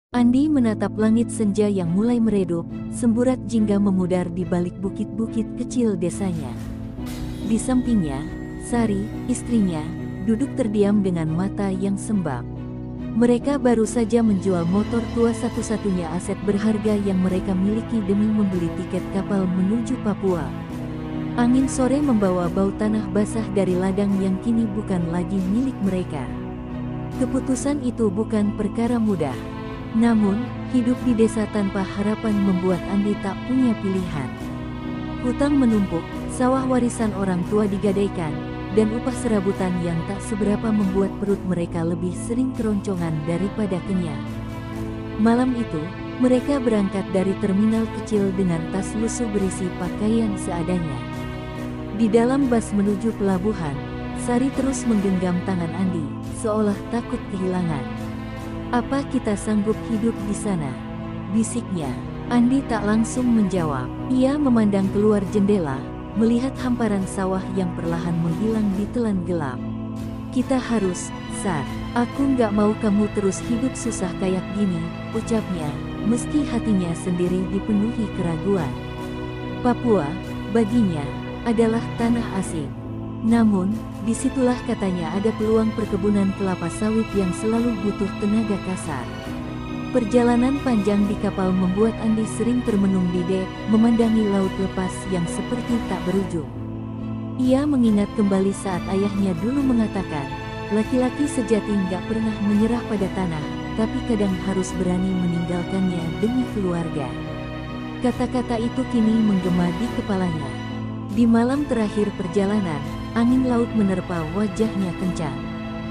Andi menatap langit senja yang mulai meredup, semburat jingga memudar di balik bukit-bukit kecil desanya. Di sampingnya, Sari, istrinya, duduk terdiam dengan mata yang sembab. Mereka baru saja menjual motor tua satu-satunya aset berharga yang mereka miliki demi membeli tiket kapal menuju Papua. Angin sore membawa bau tanah basah dari ladang yang kini bukan lagi milik mereka. Keputusan itu bukan perkara mudah. Namun, hidup di desa tanpa harapan membuat Andi tak punya pilihan. Hutang menumpuk, sawah warisan orang tua digadaikan, dan upah serabutan yang tak seberapa membuat perut mereka lebih sering keroncongan daripada kenyang. Malam itu, mereka berangkat dari terminal kecil dengan tas lusuh berisi pakaian seadanya. Di dalam bas menuju pelabuhan, Sari terus menggenggam tangan Andi, seolah takut kehilangan. "Apa kita sanggup hidup di sana?" bisiknya. Andi tak langsung menjawab. Ia memandang keluar jendela, melihat hamparan sawah yang perlahan menghilang di telan gelap. "Kita harus, Sar. Aku nggak mau kamu terus hidup susah kayak gini," ucapnya, meski hatinya sendiri dipenuhi keraguan. Papua, baginya, adalah tanah asing. Namun, disitulah katanya ada peluang perkebunan kelapa sawit yang selalu butuh tenaga kasar. Perjalanan panjang di kapal membuat Andi sering termenung di dek, memandangi laut lepas yang seperti tak berujung. Ia mengingat kembali saat ayahnya dulu mengatakan, laki-laki sejati nggak pernah menyerah pada tanah, tapi kadang harus berani meninggalkannya demi keluarga. Kata-kata itu kini menggema di kepalanya. Di malam terakhir perjalanan, angin laut menerpa wajahnya kencang.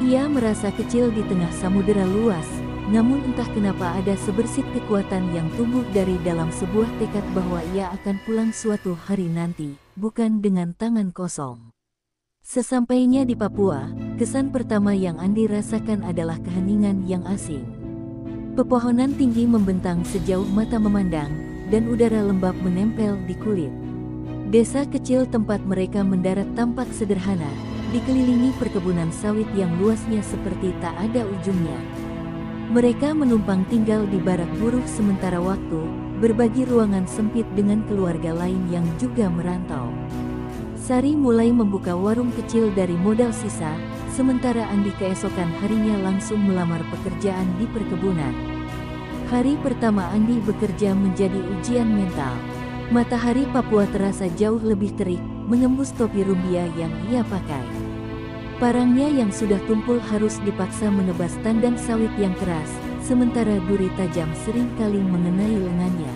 Ia merasa kecil di tengah samudera luas, namun entah kenapa ada sebersit kekuatan yang tumbuh dari dalam sebuah tekad bahwa ia akan pulang suatu hari nanti, bukan dengan tangan kosong. Sesampainya di Papua, kesan pertama yang Andi rasakan adalah keheningan yang asing. Pepohonan tinggi membentang sejauh mata memandang, dan udara lembab menempel di kulit. Desa kecil tempat mereka mendarat tampak sederhana, dikelilingi perkebunan sawit yang luasnya seperti tak ada ujungnya. Mereka menumpang tinggal di barak buruh sementara waktu, berbagi ruangan sempit dengan keluarga lain yang juga merantau. Sari mulai membuka warung kecil dari modal sisa, sementara Andi keesokan harinya langsung melamar pekerjaan di perkebunan. Hari pertama Andi bekerja menjadi ujian mental. Matahari Papua terasa jauh lebih terik, menembus topi rumbia yang ia pakai. Parangnya yang sudah tumpul harus dipaksa menebas tandan sawit yang keras, sementara duri tajam sering kali mengenai lengannya.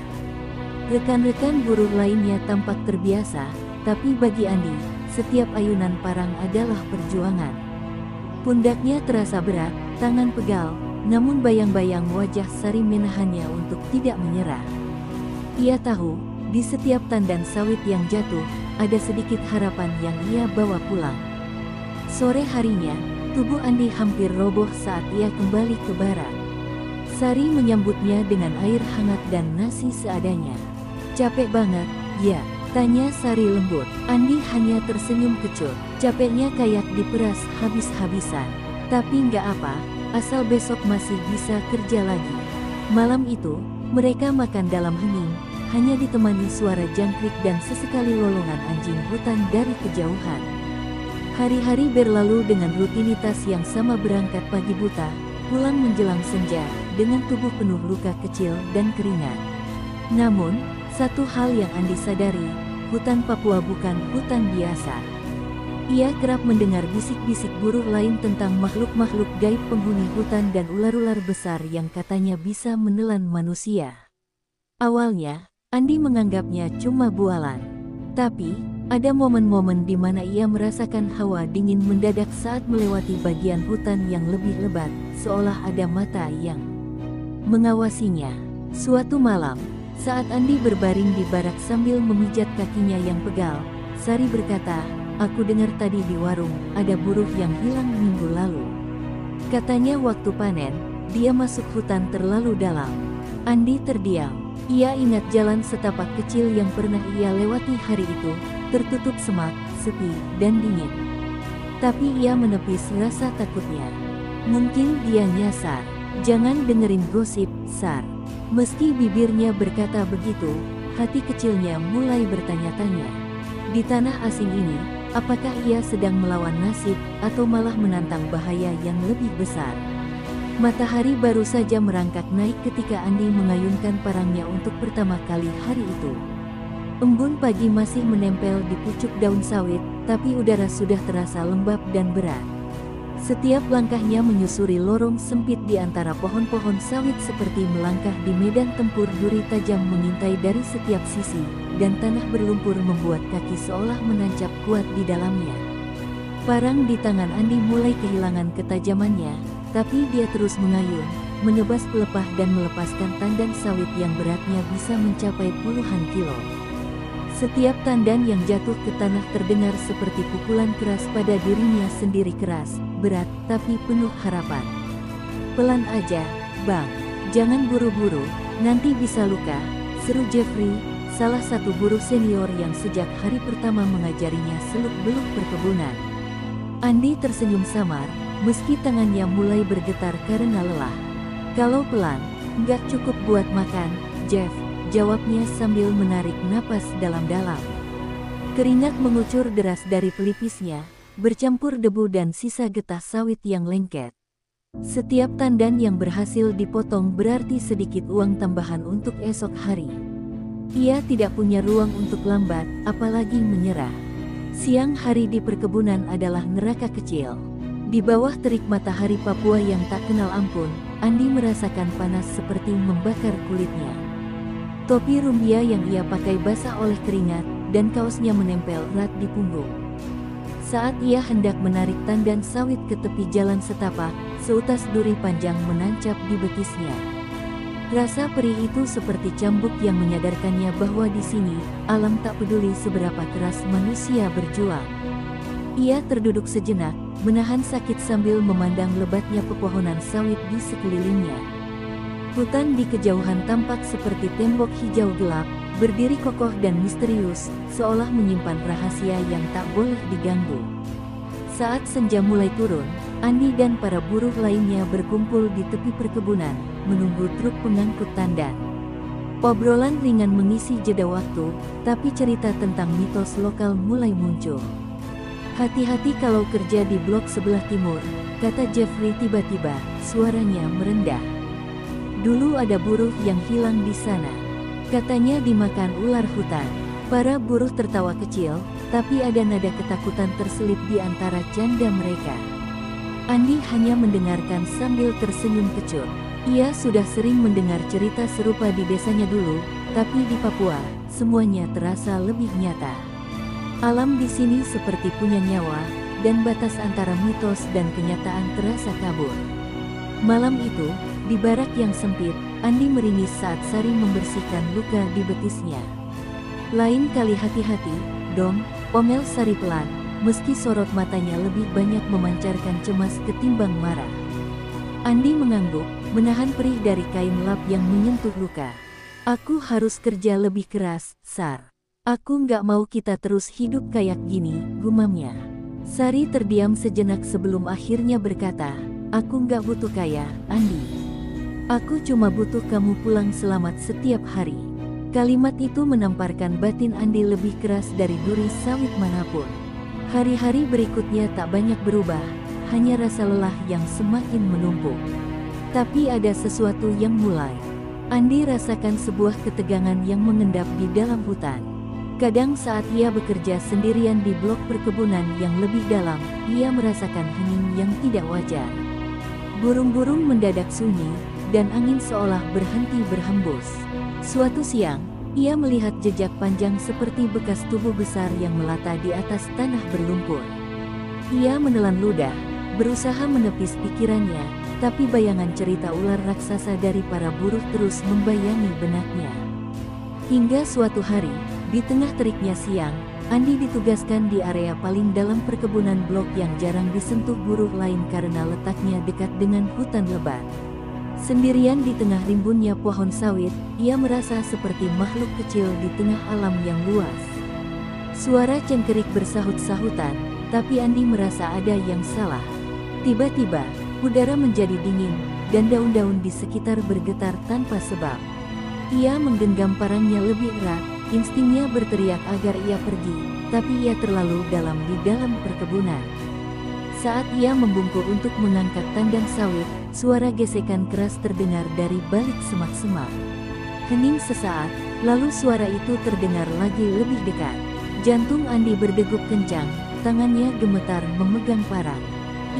Rekan-rekan buruh lainnya tampak terbiasa, tapi bagi Andi, setiap ayunan parang adalah perjuangan. Pundaknya terasa berat, tangan pegal, namun bayang-bayang wajah Sari menahannya untuk tidak menyerah. Ia tahu, di setiap tandan sawit yang jatuh, ada sedikit harapan yang ia bawa pulang. Sore harinya, tubuh Andi hampir roboh saat ia kembali ke barak. Sari menyambutnya dengan air hangat dan nasi seadanya. "Capek banget, ya?" tanya Sari lembut. Andi hanya tersenyum kecut. Capeknya kayak diperas habis-habisan. "Tapi nggak apa, asal besok masih bisa kerja lagi." Malam itu, mereka makan dalam hening, hanya ditemani suara jangkrik dan sesekali lolongan anjing hutan dari kejauhan. Hari-hari berlalu dengan rutinitas yang sama, berangkat pagi buta, pulang menjelang senja, dengan tubuh penuh luka kecil dan keringat. Namun, satu hal yang Andi sadari, hutan Papua bukan hutan biasa. Ia kerap mendengar bisik-bisik buruh lain tentang makhluk-makhluk gaib penghuni hutan dan ular-ular besar yang katanya bisa menelan manusia. Awalnya, Andi menganggapnya cuma bualan. Tapi, ada momen-momen di mana ia merasakan hawa dingin mendadak saat melewati bagian hutan yang lebih lebat, seolah ada mata yang mengawasinya. Suatu malam, saat Andi berbaring di barak sambil memijat kakinya yang pegal, Sari berkata, "Aku dengar tadi di warung, ada buruh yang hilang minggu lalu. Katanya waktu panen, dia masuk hutan terlalu dalam." Andi terdiam. Ia ingat jalan setapak kecil yang pernah ia lewati hari itu, tertutup semak, sepi, dan dingin. Tapi ia menepis rasa takutnya. Mungkin dia nyasar. Jangan dengerin gosip, Sar. Meski bibirnya berkata begitu, hati kecilnya mulai bertanya-tanya. Di tanah asing ini, apakah ia sedang melawan nasib, atau malah menantang bahaya yang lebih besar? Matahari baru saja merangkak naik ketika Andi mengayunkan parangnya untuk pertama kali hari itu. Embun pagi masih menempel di pucuk daun sawit, tapi udara sudah terasa lembab dan berat. Setiap langkahnya menyusuri lorong sempit di antara pohon-pohon sawit seperti melangkah di medan tempur duri tajam mengintai dari setiap sisi, dan tanah berlumpur membuat kaki seolah menancap kuat di dalamnya. Parang di tangan Andi mulai kehilangan ketajamannya, tapi dia terus mengayun, menebas pelepah dan melepaskan tandan sawit yang beratnya bisa mencapai puluhan kilo. Setiap tandan yang jatuh ke tanah terdengar seperti pukulan keras pada dirinya sendiri, keras, berat, tapi penuh harapan. "Pelan aja, Bang. Jangan buru-buru, nanti bisa luka," seru Jeffrey, salah satu buruh senior yang sejak hari pertama mengajarinya seluk-beluk perkebunan. Andi tersenyum samar, meski tangannya mulai bergetar karena lelah. "Kalau pelan, nggak cukup buat makan, Jeff," jawabnya sambil menarik napas dalam-dalam. Keringat mengucur deras dari pelipisnya, bercampur debu dan sisa getah sawit yang lengket. Setiap tandan yang berhasil dipotong berarti sedikit uang tambahan untuk esok hari. Ia tidak punya ruang untuk lambat, apalagi menyerah. Siang hari di perkebunan adalah neraka kecil. Di bawah terik matahari Papua yang tak kenal ampun, Andi merasakan panas seperti membakar kulitnya. Topi rumbia yang ia pakai basah oleh keringat, dan kaosnya menempel erat di punggung. Saat ia hendak menarik tandan sawit ke tepi jalan setapak, seutas duri panjang menancap di betisnya. Rasa perih itu seperti cambuk yang menyadarkannya bahwa di sini, alam tak peduli seberapa keras manusia berjuang. Ia terduduk sejenak, menahan sakit sambil memandang lebatnya pepohonan sawit di sekelilingnya. Hutan di kejauhan tampak seperti tembok hijau gelap, berdiri kokoh dan misterius, seolah menyimpan rahasia yang tak boleh diganggu. Saat senja mulai turun, Andi dan para buruh lainnya berkumpul di tepi perkebunan, menunggu truk pengangkut tandan. Obrolan ringan mengisi jeda waktu, tapi cerita tentang mitos lokal mulai muncul. "Hati-hati kalau kerja di blok sebelah timur," kata Jeffrey tiba-tiba, suaranya merendah. "Dulu ada buruh yang hilang di sana. Katanya dimakan ular hutan." Para buruh tertawa kecil, tapi ada nada ketakutan terselip di antara canda mereka. Andi hanya mendengarkan sambil tersenyum kecut. Ia sudah sering mendengar cerita serupa di desanya dulu, tapi di Papua, semuanya terasa lebih nyata. Alam di sini seperti punya nyawa, dan batas antara mitos dan kenyataan terasa kabur. Malam itu, di barak yang sempit, Andi meringis saat Sari membersihkan luka di betisnya. "Lain kali hati-hati, dong," omel Sari pelan, meski sorot matanya lebih banyak memancarkan cemas ketimbang marah. Andi mengangguk, menahan perih dari kain lap yang menyentuh luka. "Aku harus kerja lebih keras, Sar. Aku nggak mau kita terus hidup kayak gini," gumamnya. Sari terdiam sejenak sebelum akhirnya berkata, "Aku nggak butuh kaya, Andi. Aku cuma butuh kamu pulang selamat setiap hari." Kalimat itu menamparkan batin Andi lebih keras dari duri sawit manapun. Hari-hari berikutnya tak banyak berubah, hanya rasa lelah yang semakin menumpuk. Tapi ada sesuatu yang mulai. Andi rasakan sebuah ketegangan yang mengendap di dalam hutan. Kadang saat ia bekerja sendirian di blok perkebunan yang lebih dalam, ia merasakan hening yang tidak wajar. Burung-burung mendadak sunyi, dan angin seolah berhenti berhembus. Suatu siang, ia melihat jejak panjang seperti bekas tubuh besar yang melata di atas tanah berlumpur. Ia menelan ludah, berusaha menepis pikirannya, tapi bayangan cerita ular raksasa dari para buruh terus membayangi benaknya. Hingga suatu hari, di tengah teriknya siang, Andi ditugaskan di area paling dalam perkebunan blok yang jarang disentuh buruh lain karena letaknya dekat dengan hutan lebat. Sendirian di tengah rimbunnya pohon sawit, ia merasa seperti makhluk kecil di tengah alam yang luas. Suara cengkerik bersahut-sahutan, tapi Andi merasa ada yang salah. Tiba-tiba, udara menjadi dingin, dan daun-daun di sekitar bergetar tanpa sebab. Ia menggenggam parangnya lebih erat, instingnya berteriak agar ia pergi, tapi ia terlalu dalam di dalam perkebunan. Saat ia membungkuk untuk mengangkat tandang sawit, suara gesekan keras terdengar dari balik semak-semak. Hening sesaat, lalu suara itu terdengar lagi lebih dekat. Jantung Andi berdegup kencang, tangannya gemetar memegang parang.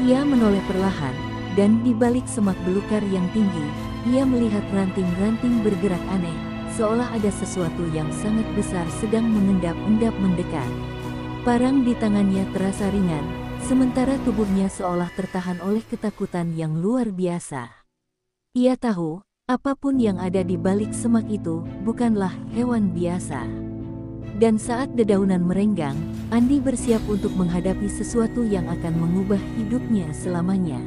Ia menoleh perlahan, dan di balik semak belukar yang tinggi, ia melihat ranting-ranting bergerak aneh, seolah ada sesuatu yang sangat besar sedang mengendap-endap mendekat. Parang di tangannya terasa ringan, sementara tubuhnya seolah tertahan oleh ketakutan yang luar biasa. Ia tahu, apapun yang ada di balik semak itu bukanlah hewan biasa. Dan saat dedaunan merenggang, Andi bersiap untuk menghadapi sesuatu yang akan mengubah hidupnya selamanya.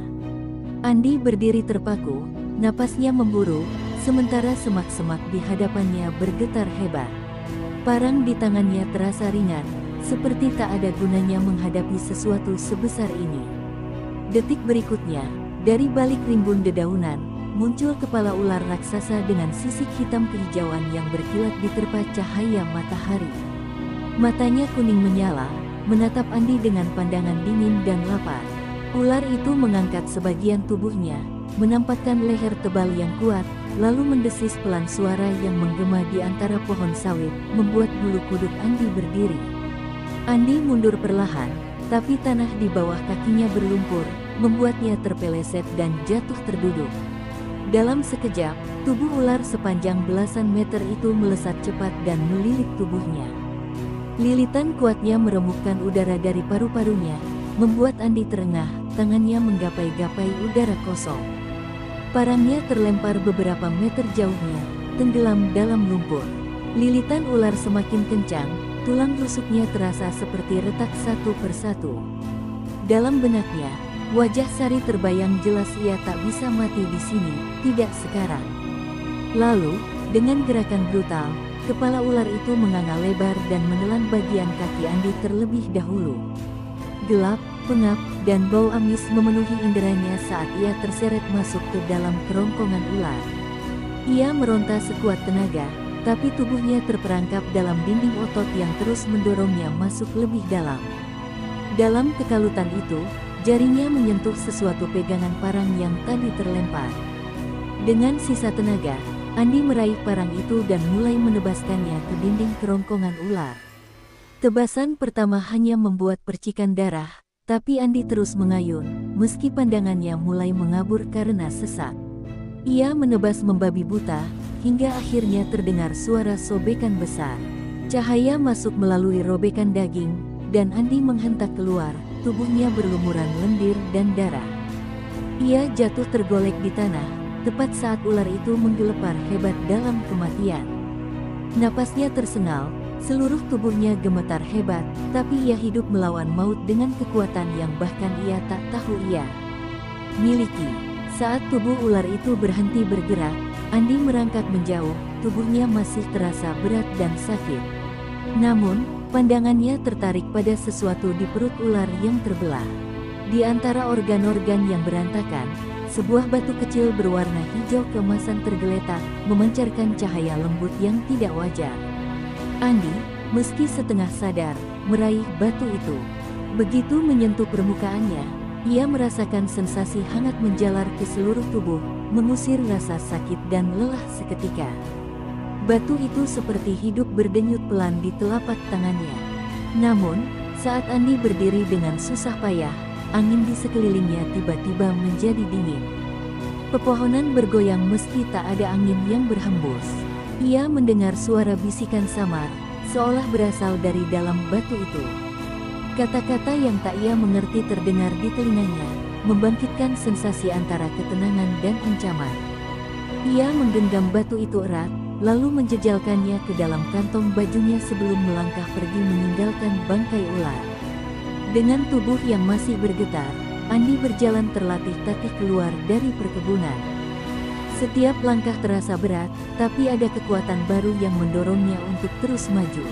Andi berdiri terpaku, napasnya memburu, sementara semak-semak di hadapannya bergetar hebat. Parang di tangannya terasa ringan, seperti tak ada gunanya menghadapi sesuatu sebesar ini. Detik berikutnya, dari balik rimbun dedaunan, muncul kepala ular raksasa dengan sisik hitam kehijauan yang berkilat diterpa cahaya matahari. Matanya kuning menyala, menatap Andi dengan pandangan dingin dan lapar. Ular itu mengangkat sebagian tubuhnya, menampakkan leher tebal yang kuat, lalu mendesis pelan. Suara yang menggema di antara pohon sawit, membuat bulu kuduk Andi berdiri. Andi mundur perlahan, tapi tanah di bawah kakinya berlumpur, membuatnya terpeleset dan jatuh terduduk. Dalam sekejap, tubuh ular sepanjang belasan meter itu melesat cepat dan melilit tubuhnya. Lilitan kuatnya meremukkan udara dari paru-parunya, membuat Andi terengah, tangannya menggapai-gapai udara kosong. Parangnya terlempar beberapa meter jauhnya, tenggelam dalam lumpur. Lilitan ular semakin kencang, tulang rusuknya terasa seperti retak satu persatu. Dalam benaknya, wajah Sari terbayang jelas. Ia tak bisa mati di sini, tidak sekarang. Lalu, dengan gerakan brutal, kepala ular itu menganga lebar dan menelan bagian kaki Andi terlebih dahulu. Gelap, pengap, dan bau amis memenuhi inderanya saat ia terseret masuk ke dalam kerongkongan ular. Ia meronta sekuat tenaga, tapi tubuhnya terperangkap dalam dinding otot yang terus mendorongnya masuk lebih dalam. Dalam kekalutan itu, jarinya menyentuh sesuatu pegangan parang yang tadi terlempar. Dengan sisa tenaga, Andi meraih parang itu dan mulai menebaskannya ke dinding kerongkongan ular. Tebasan pertama hanya membuat percikan darah, tapi Andi terus mengayun, meski pandangannya mulai mengabur karena sesak. Ia menebas membabi buta, hingga akhirnya terdengar suara sobekan besar. Cahaya masuk melalui robekan daging, dan Andi menghentak keluar, tubuhnya berlumuran lendir dan darah. Ia jatuh tergolek di tanah, tepat saat ular itu menggelepar hebat dalam kematian. Napasnya tersengal, seluruh tubuhnya gemetar hebat, tapi ia hidup melawan maut dengan kekuatan yang bahkan ia tak tahu ia miliki. Saat tubuh ular itu berhenti bergerak, Andi merangkak menjauh, tubuhnya masih terasa berat dan sakit. Namun, pandangannya tertarik pada sesuatu di perut ular yang terbelah. Di antara organ-organ yang berantakan, sebuah batu kecil berwarna hijau keemasan tergeletak, memancarkan cahaya lembut yang tidak wajar. Andi, meski setengah sadar, meraih batu itu. Begitu menyentuh permukaannya, ia merasakan sensasi hangat menjalar ke seluruh tubuh, mengusir rasa sakit dan lelah seketika. Batu itu seperti hidup berdenyut pelan di telapak tangannya. Namun, saat Andi berdiri dengan susah payah, angin di sekelilingnya tiba-tiba menjadi dingin. Pepohonan bergoyang meski tak ada angin yang berhembus. Ia mendengar suara bisikan samar, seolah berasal dari dalam batu itu. Kata-kata yang tak ia mengerti terdengar di telinganya, membangkitkan sensasi antara ketenangan dan ancaman. Ia menggenggam batu itu erat, lalu menjejalkannya ke dalam kantong bajunya sebelum melangkah pergi meninggalkan bangkai ular. Dengan tubuh yang masih bergetar, Andi berjalan terlatih-tatih keluar dari perkebunan. Setiap langkah terasa berat, tapi ada kekuatan baru yang mendorongnya untuk terus maju.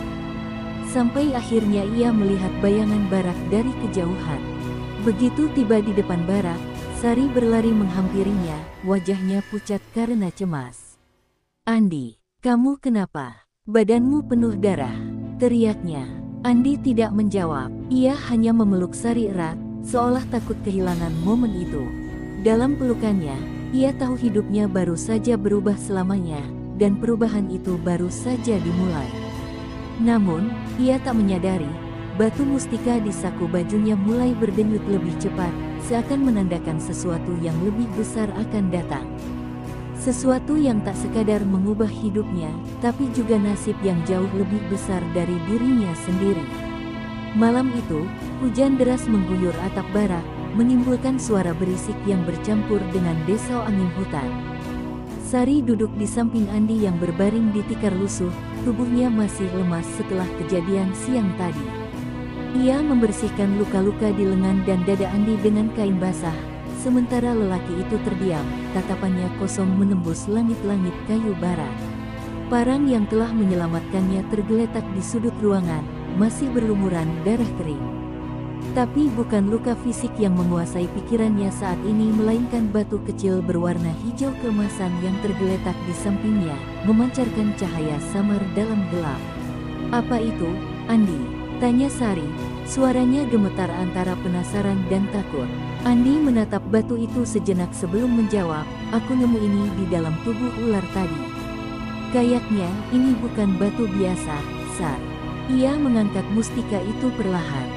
Sampai akhirnya ia melihat bayangan barak dari kejauhan. Begitu tiba di depan barak, Sari berlari menghampirinya, wajahnya pucat karena cemas. "Andi, kamu kenapa? Badanmu penuh darah," teriaknya. Andi tidak menjawab, ia hanya memeluk Sari erat, seolah takut kehilangan momen itu. Dalam pelukannya, ia tahu hidupnya baru saja berubah selamanya, dan perubahan itu baru saja dimulai. Namun, ia tak menyadari, batu mustika di saku bajunya mulai berdenyut lebih cepat, seakan menandakan sesuatu yang lebih besar akan datang. Sesuatu yang tak sekadar mengubah hidupnya, tapi juga nasib yang jauh lebih besar dari dirinya sendiri. Malam itu, hujan deras mengguyur atap barak, menimbulkan suara berisik yang bercampur dengan desau angin hutan. Sari duduk di samping Andi yang berbaring di tikar lusuh, tubuhnya masih lemas setelah kejadian siang tadi. Ia membersihkan luka-luka di lengan dan dada Andi dengan kain basah, sementara lelaki itu terdiam, tatapannya kosong menembus langit-langit kayu barat. Parang yang telah menyelamatkannya tergeletak di sudut ruangan, masih berlumuran darah kering. Tapi bukan luka fisik yang menguasai pikirannya saat ini, melainkan batu kecil berwarna hijau keemasan yang tergeletak di sampingnya, memancarkan cahaya samar dalam gelap. "Apa itu, Andi?" tanya Sari, suaranya gemetar antara penasaran dan takut. Andi menatap batu itu sejenak sebelum menjawab, "Aku nemu ini di dalam tubuh ular tadi." "Kayaknya ini bukan batu biasa, Sar." Ia mengangkat mustika itu perlahan.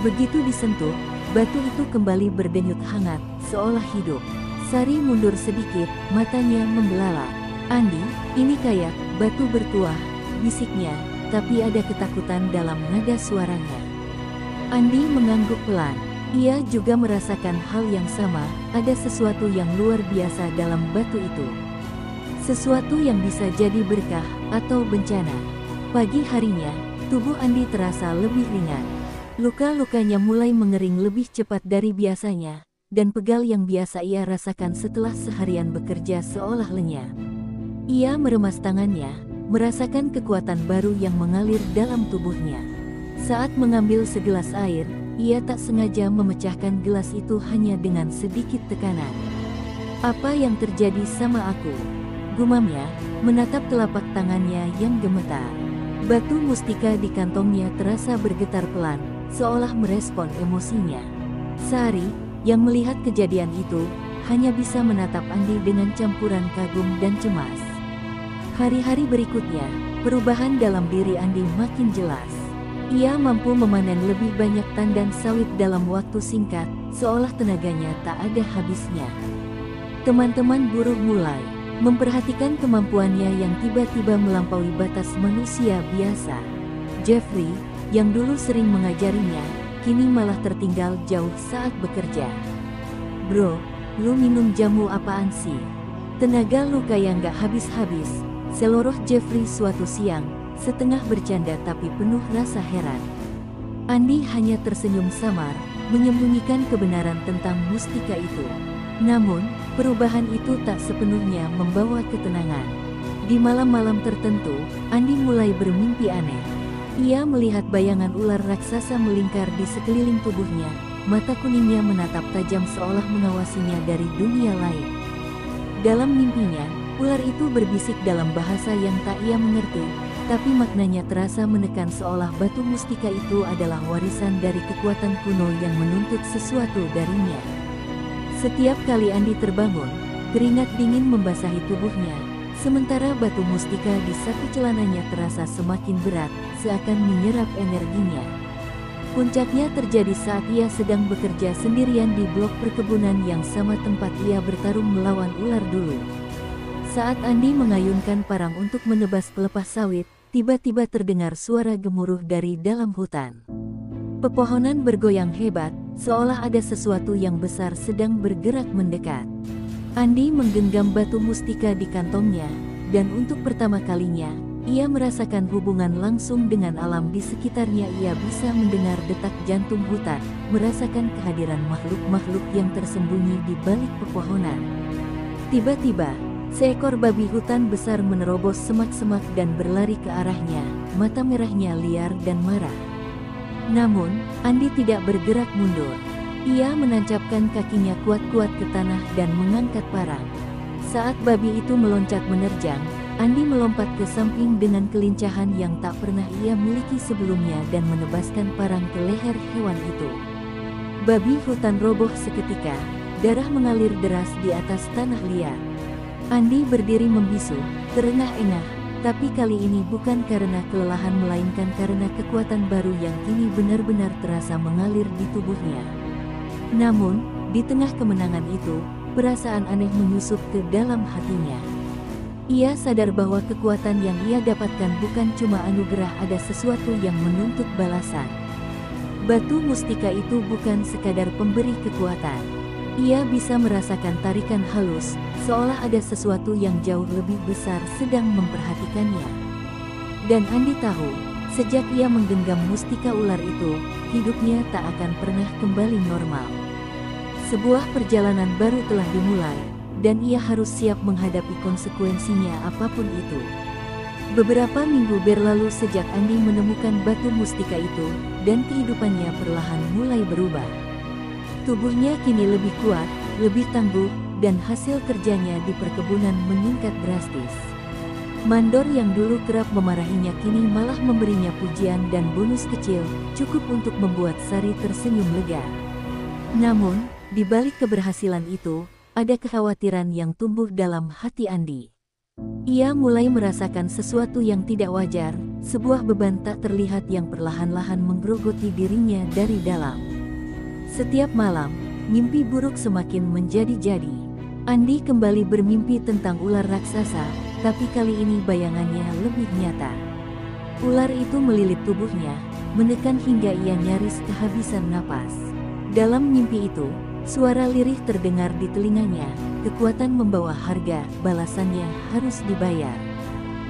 Begitu disentuh, batu itu kembali berdenyut hangat, seolah hidup. Sari mundur sedikit, matanya membelalak. "Andi, ini kayak batu bertuah," bisiknya, tapi ada ketakutan dalam nada suaranya. Andi mengangguk pelan. Ia juga merasakan hal yang sama, ada sesuatu yang luar biasa dalam batu itu. Sesuatu yang bisa jadi berkah atau bencana. Pagi harinya, tubuh Andi terasa lebih ringan. Luka-lukanya mulai mengering lebih cepat dari biasanya, dan pegal yang biasa ia rasakan setelah seharian bekerja seolah lenyap. Ia meremas tangannya, merasakan kekuatan baru yang mengalir dalam tubuhnya. Saat mengambil segelas air, ia tak sengaja memecahkan gelas itu hanya dengan sedikit tekanan. "Apa yang terjadi sama aku?" gumamnya, menatap telapak tangannya yang gemetar. Batu mustika di kantongnya terasa bergetar pelan, seolah merespon emosinya. Sari, yang melihat kejadian itu, hanya bisa menatap Andi dengan campuran kagum dan cemas. Hari-hari berikutnya, perubahan dalam diri Andi makin jelas. Ia mampu memanen lebih banyak tandan sawit dalam waktu singkat, seolah tenaganya tak ada habisnya. Teman-teman buruh mulai memperhatikan kemampuannya yang tiba-tiba melampaui batas manusia biasa. Jeffrey, yang dulu sering mengajarinya, kini malah tertinggal jauh saat bekerja. "Bro, lu minum jamu apaan sih? Tenaga lu kayak nggak habis-habis," seloroh Jeffrey suatu siang, setengah bercanda tapi penuh rasa heran. Andi hanya tersenyum samar, menyembunyikan kebenaran tentang mustika itu. Namun, perubahan itu tak sepenuhnya membawa ketenangan. Di malam-malam tertentu, Andi mulai bermimpi aneh. Ia melihat bayangan ular raksasa melingkar di sekeliling tubuhnya, mata kuningnya menatap tajam seolah mengawasinya dari dunia lain. Dalam mimpinya, ular itu berbisik dalam bahasa yang tak ia mengerti, tapi maknanya terasa menekan seolah batu mustika itu adalah warisan dari kekuatan kuno yang menuntut sesuatu darinya. Setiap kali Andi terbangun, keringat dingin membasahi tubuhnya, sementara batu mustika di saku celananya terasa semakin berat, seakan menyerap energinya. Puncaknya terjadi saat ia sedang bekerja sendirian di blok perkebunan yang sama tempat ia bertarung melawan ular dulu. Saat Andi mengayunkan parang untuk menebas pelepah sawit, tiba-tiba terdengar suara gemuruh dari dalam hutan. Pepohonan bergoyang hebat, seolah ada sesuatu yang besar sedang bergerak mendekat. Andi menggenggam batu mustika di kantongnya, dan untuk pertama kalinya, ia merasakan hubungan langsung dengan alam di sekitarnya. Ia bisa mendengar detak jantung hutan, merasakan kehadiran makhluk-makhluk yang tersembunyi di balik pepohonan. Tiba-tiba, seekor babi hutan besar menerobos semak-semak dan berlari ke arahnya, mata merahnya liar dan marah. Namun, Andi tidak bergerak mundur. Ia menancapkan kakinya kuat-kuat ke tanah dan mengangkat parang. Saat babi itu meloncat menerjang, Andi melompat ke samping dengan kelincahan yang tak pernah ia miliki sebelumnya dan menebaskan parang ke leher hewan itu. Babi hutan roboh seketika, darah mengalir deras di atas tanah liat. Andi berdiri membisu, terengah-engah, tapi kali ini bukan karena kelelahan melainkan karena kekuatan baru yang kini benar-benar terasa mengalir di tubuhnya. Namun, di tengah kemenangan itu, perasaan aneh menyusup ke dalam hatinya. Ia sadar bahwa kekuatan yang ia dapatkan bukan cuma anugerah, ada sesuatu yang menuntut balasan. Batu mustika itu bukan sekadar pemberi kekuatan. Ia bisa merasakan tarikan halus, seolah ada sesuatu yang jauh lebih besar sedang memperhatikannya. Dan Andi tahu, sejak ia menggenggam mustika ular itu, hidupnya tak akan pernah kembali normal. Sebuah perjalanan baru telah dimulai, dan ia harus siap menghadapi konsekuensinya apapun itu. Beberapa minggu berlalu sejak Andi menemukan batu mustika itu, dan kehidupannya perlahan mulai berubah. Tubuhnya kini lebih kuat, lebih tangguh, dan hasil kerjanya di perkebunan meningkat drastis. Mandor yang dulu kerap memarahinya kini malah memberinya pujian dan bonus kecil, cukup untuk membuat Sari tersenyum lega. Namun, di balik keberhasilan itu, ada kekhawatiran yang tumbuh dalam hati Andi. Ia mulai merasakan sesuatu yang tidak wajar, sebuah beban tak terlihat yang perlahan-lahan menggerogoti dirinya dari dalam. Setiap malam, mimpi buruk semakin menjadi-jadi. Andi kembali bermimpi tentang ular raksasa, tapi kali ini bayangannya lebih nyata. Ular itu melilit tubuhnya, menekan hingga ia nyaris kehabisan napas. Dalam mimpi itu, suara lirih terdengar di telinganya, kekuatan membawa harga, balasannya harus dibayar.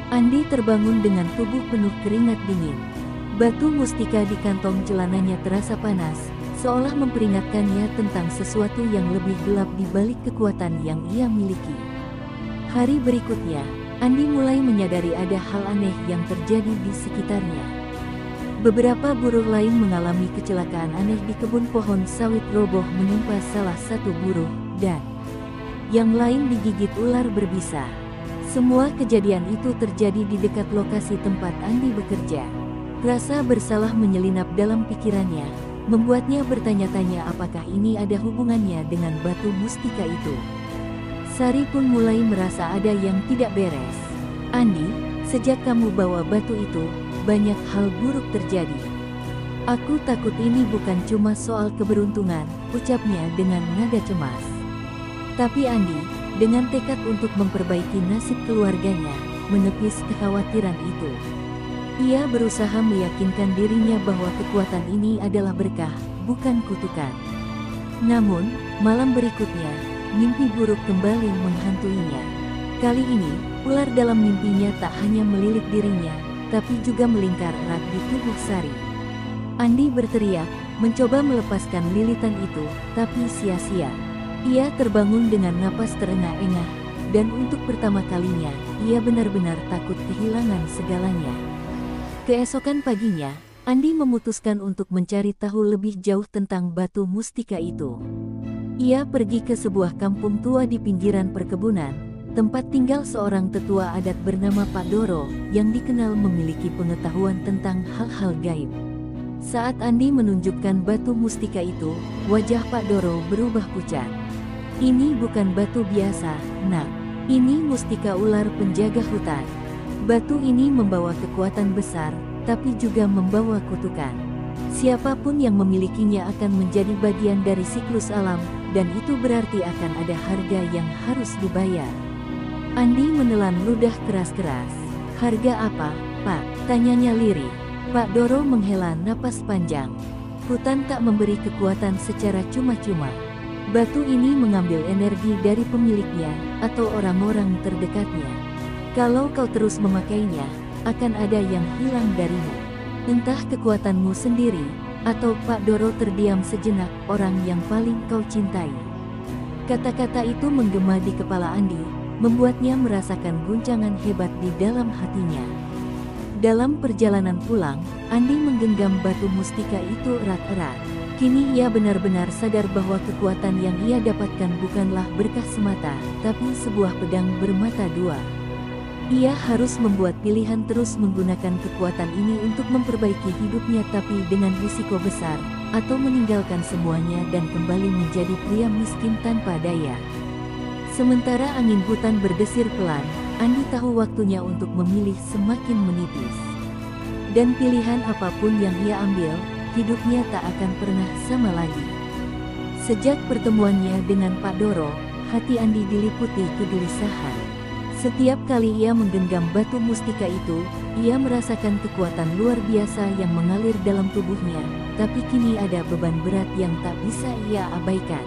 Andi terbangun dengan tubuh penuh keringat dingin. Batu mustika di kantong celananya terasa panas, seolah memperingatkannya tentang sesuatu yang lebih gelap di balik kekuatan yang ia miliki. Hari berikutnya, Andi mulai menyadari ada hal aneh yang terjadi di sekitarnya. Beberapa buruh lain mengalami kecelakaan aneh di kebun pohon sawit roboh menimpa salah satu buruh, dan yang lain digigit ular berbisa. Semua kejadian itu terjadi di dekat lokasi tempat Andi bekerja. Rasa bersalah menyelinap dalam pikirannya, membuatnya bertanya-tanya apakah ini ada hubungannya dengan batu mustika itu. Sari pun mulai merasa ada yang tidak beres. Andi, sejak kamu bawa batu itu, banyak hal buruk terjadi. Aku takut ini bukan cuma soal keberuntungan, ucapnya dengan nada cemas. Tapi Andi, dengan tekad untuk memperbaiki nasib keluarganya, menepis kekhawatiran itu. Ia berusaha meyakinkan dirinya bahwa kekuatan ini adalah berkah, bukan kutukan. Namun, malam berikutnya, mimpi buruk kembali menghantuinya. Kali ini, ular dalam mimpinya tak hanya melilit dirinya, tapi juga melingkar erat di tubuh Sari. Andi berteriak, mencoba melepaskan lilitan itu, tapi sia-sia. Ia terbangun dengan napas terengah-engah, dan untuk pertama kalinya, ia benar-benar takut kehilangan segalanya. Keesokan paginya, Andi memutuskan untuk mencari tahu lebih jauh tentang batu mustika itu. Ia pergi ke sebuah kampung tua di pinggiran perkebunan, tempat tinggal seorang tetua adat bernama Pak Doro, yang dikenal memiliki pengetahuan tentang hal-hal gaib. Saat Andi menunjukkan batu mustika itu, wajah Pak Doro berubah pucat. Ini bukan batu biasa, nak. Ini mustika ular penjaga hutan. Batu ini membawa kekuatan besar, tapi juga membawa kutukan. Siapapun yang memilikinya akan menjadi bagian dari siklus alam, dan itu berarti akan ada harga yang harus dibayar. Andi menelan ludah keras-keras. Harga apa, Pak? Tanyanya lirih. Pak Doro menghela napas panjang. Hutan tak memberi kekuatan secara cuma-cuma. Batu ini mengambil energi dari pemiliknya, atau orang-orang terdekatnya. Kalau kau terus memakainya, akan ada yang hilang darimu. Entah kekuatanmu sendiri, atau Pak Doro terdiam sejenak, orang yang paling kau cintai. Kata-kata itu menggema di kepala Andi, membuatnya merasakan guncangan hebat di dalam hatinya. Dalam perjalanan pulang, Andi menggenggam batu mustika itu erat-erat. Kini ia benar-benar sadar bahwa kekuatan yang ia dapatkan bukanlah berkah semata, tapi sebuah pedang bermata dua. Ia harus membuat pilihan terus menggunakan kekuatan ini untuk memperbaiki hidupnya tapi dengan risiko besar, atau meninggalkan semuanya dan kembali menjadi pria miskin tanpa daya. Sementara angin hutan berdesir pelan, Andi tahu waktunya untuk memilih semakin menipis. Dan pilihan apapun yang ia ambil, hidupnya tak akan pernah sama lagi. Sejak pertemuannya dengan Pak Doro, hati Andi diliputi kegelisahan. Setiap kali ia menggenggam batu mustika itu, ia merasakan kekuatan luar biasa yang mengalir dalam tubuhnya, tapi kini ada beban berat yang tak bisa ia abaikan.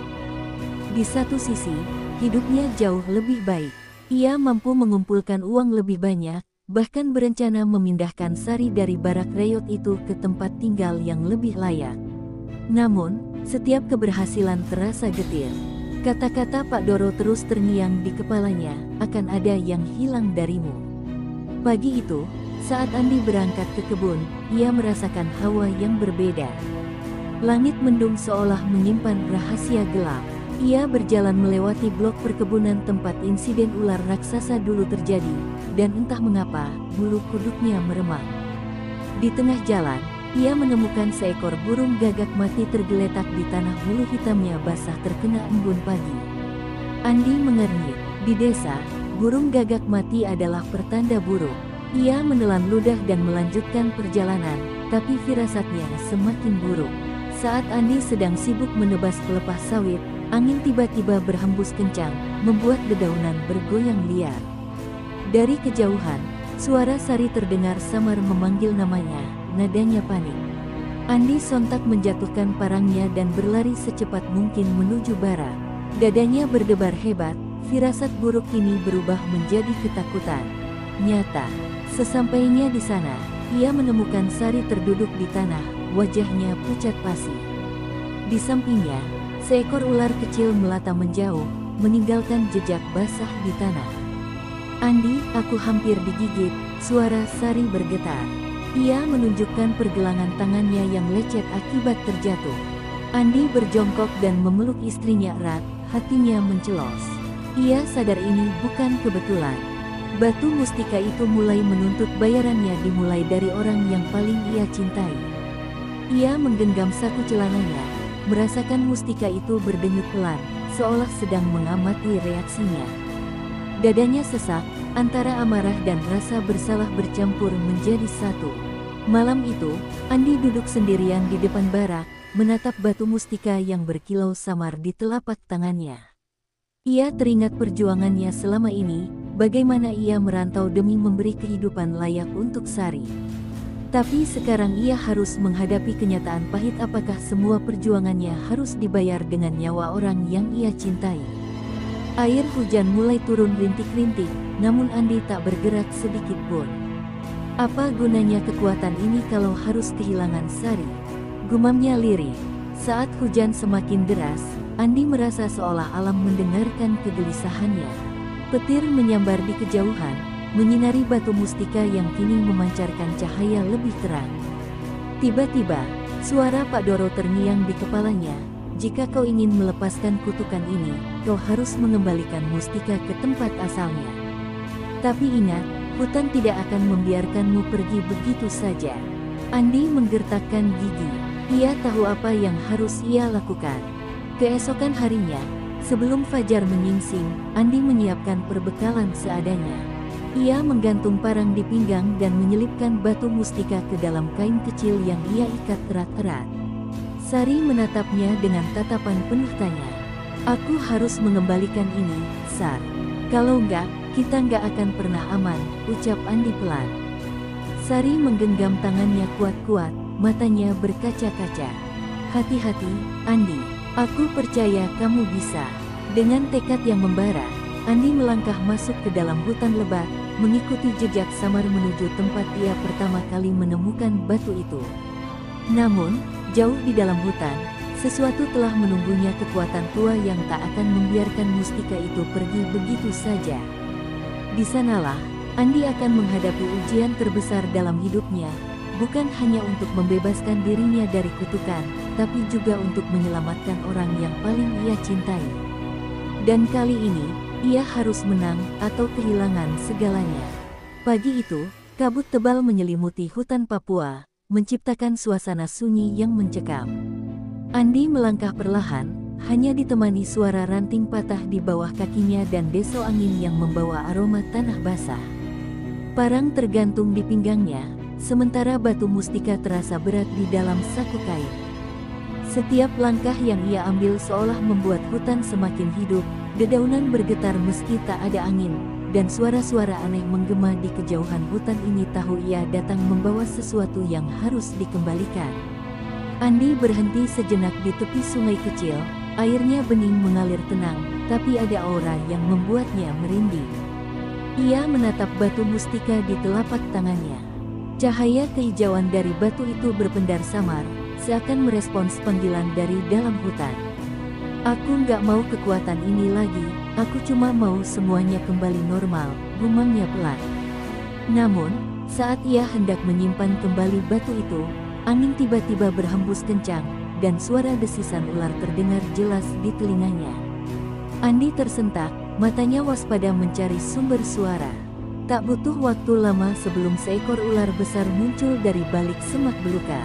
Di satu sisi, hidupnya jauh lebih baik. Ia mampu mengumpulkan uang lebih banyak, bahkan berencana memindahkan Sari dari barak reyot itu ke tempat tinggal yang lebih layak. Namun, setiap keberhasilan terasa getir. Kata-kata Pak Doro terus terngiang di kepalanya, akan ada yang hilang darimu. Pagi itu, saat Andi berangkat ke kebun, ia merasakan hawa yang berbeda. Langit mendung seolah menyimpan rahasia gelap. Ia berjalan melewati blok perkebunan tempat insiden ular raksasa dulu terjadi, dan entah mengapa, bulu kuduknya meremang. Di tengah jalan, ia menemukan seekor burung gagak mati tergeletak di tanah, bulu hitamnya basah terkena embun pagi. Andi mengernyit. Di desa, burung gagak mati adalah pertanda buruk. Ia menelan ludah dan melanjutkan perjalanan, tapi firasatnya semakin buruk. Saat Andi sedang sibuk menebas pelepah sawit, angin tiba-tiba berhembus kencang, membuat dedaunan bergoyang liar. Dari kejauhan, suara Sari terdengar samar memanggil namanya. Nadanya panik. Andi sontak menjatuhkan parangnya dan berlari secepat mungkin menuju barat. Dadanya berdebar hebat, firasat buruk kini berubah menjadi ketakutan. Nyata, sesampainya di sana, ia menemukan Sari terduduk di tanah, wajahnya pucat pasi. Di sampingnya, seekor ular kecil melata menjauh, meninggalkan jejak basah di tanah. Andi, aku hampir digigit, suara Sari bergetar. Ia menunjukkan pergelangan tangannya yang lecet akibat terjatuh. Andi berjongkok dan memeluk istrinya erat, hatinya mencelos. Ia sadar ini bukan kebetulan. Batu mustika itu mulai menuntut bayarannya dimulai dari orang yang paling ia cintai. Ia menggenggam saku celananya, merasakan mustika itu berdenyut pelan, seolah sedang mengamati reaksinya. Dadanya sesak, antara amarah dan rasa bersalah bercampur menjadi satu. Malam itu, Andi duduk sendirian di depan barak, menatap batu mustika yang berkilau samar di telapak tangannya. Ia teringat perjuangannya selama ini, bagaimana ia merantau demi memberi kehidupan layak untuk Sari. Tapi sekarang ia harus menghadapi kenyataan pahit, apakah semua perjuangannya harus dibayar dengan nyawa orang yang ia cintai. Air hujan mulai turun rintik-rintik, namun Andi tak bergerak sedikit pun. Apa gunanya kekuatan ini kalau harus kehilangan Sari? Gumamnya lirih. Saat hujan semakin deras, Andi merasa seolah alam mendengarkan kegelisahannya. Petir menyambar di kejauhan, menyinari batu mustika yang kini memancarkan cahaya lebih terang. Tiba-tiba, suara Pak Doro terngiang di kepalanya. Jika kau ingin melepaskan kutukan ini, kau harus mengembalikan mustika ke tempat asalnya. Tapi ingat, hutan tidak akan membiarkanmu pergi begitu saja. Andi menggertakkan gigi. Ia tahu apa yang harus ia lakukan. Keesokan harinya, sebelum fajar menyingsing, Andi menyiapkan perbekalan seadanya. Ia menggantung parang di pinggang dan menyelipkan batu mustika ke dalam kain kecil yang ia ikat erat-erat. Sari menatapnya dengan tatapan penuh tanya. Aku harus mengembalikan ini, Sar. Kalau enggak, kita enggak akan pernah aman, ucap Andi pelan. Sari menggenggam tangannya kuat-kuat, matanya berkaca-kaca. Hati-hati, Andi. Aku percaya kamu bisa. Dengan tekad yang membara, Andi melangkah masuk ke dalam hutan lebat, mengikuti jejak samar menuju tempat ia pertama kali menemukan batu itu. Namun, jauh di dalam hutan, sesuatu telah menunggunya, kekuatan tua yang tak akan membiarkan mustika itu pergi begitu saja. Di sanalah, Andi akan menghadapi ujian terbesar dalam hidupnya, bukan hanya untuk membebaskan dirinya dari kutukan, tapi juga untuk menyelamatkan orang yang paling ia cintai. Dan kali ini, ia harus menang atau kehilangan segalanya. Pagi itu, kabut tebal menyelimuti hutan Papua, menciptakan suasana sunyi yang mencekam. Andi melangkah perlahan, hanya ditemani suara ranting patah di bawah kakinya dan desau angin yang membawa aroma tanah basah. Parang tergantung di pinggangnya, sementara batu mustika terasa berat di dalam saku kain. Setiap langkah yang ia ambil seolah membuat hutan semakin hidup, dedaunan bergetar meski tak ada angin, dan suara-suara aneh menggema di kejauhan. Hutan ini tahu ia datang membawa sesuatu yang harus dikembalikan. Andi berhenti sejenak di tepi sungai kecil, airnya bening mengalir tenang, tapi ada aura yang membuatnya merinding. Ia menatap batu mustika di telapak tangannya. Cahaya kehijauan dari batu itu berpendar samar, seakan merespons panggilan dari dalam hutan. Aku nggak mau kekuatan ini lagi, aku cuma mau semuanya kembali normal, gumamnya pelan. Namun, saat ia hendak menyimpan kembali batu itu, angin tiba-tiba berhembus kencang, dan suara desisan ular terdengar jelas di telinganya. Andi tersentak, matanya waspada mencari sumber suara. Tak butuh waktu lama sebelum seekor ular besar muncul dari balik semak belukar.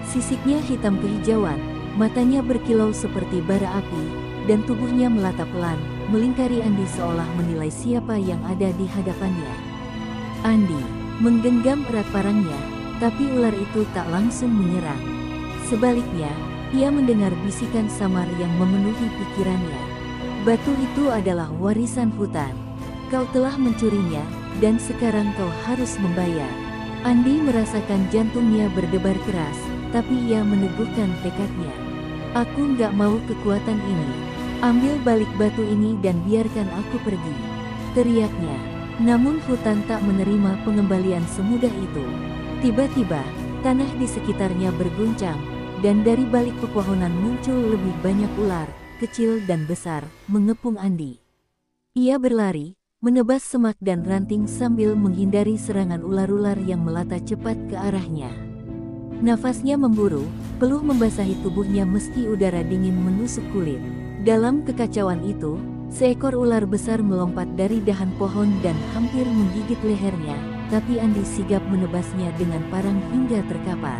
Sisiknya hitam kehijauan, matanya berkilau seperti bara api, dan tubuhnya melata pelan, melingkari Andi seolah menilai siapa yang ada di hadapannya. Andi menggenggam erat parangnya, tapi ular itu tak langsung menyerang. Sebaliknya, ia mendengar bisikan samar yang memenuhi pikirannya. Batu itu adalah warisan hutan. Kau telah mencurinya, dan sekarang kau harus membayar. Andi merasakan jantungnya berdebar keras, tapi ia meneguhkan tekadnya. Aku nggak mau kekuatan ini. Ambil balik batu ini dan biarkan aku pergi, teriaknya. Namun hutan tak menerima pengembalian semudah itu. Tiba-tiba, tanah di sekitarnya berguncang, dan dari balik pepohonan muncul lebih banyak ular, kecil dan besar, mengepung Andi. Ia berlari, menebas semak dan ranting sambil menghindari serangan ular-ular yang melata cepat ke arahnya. Nafasnya memburu, peluh membasahi tubuhnya meski udara dingin menusuk kulit. Dalam kekacauan itu, seekor ular besar melompat dari dahan pohon dan hampir menggigit lehernya, tapi Andi sigap menebasnya dengan parang hingga terkapar.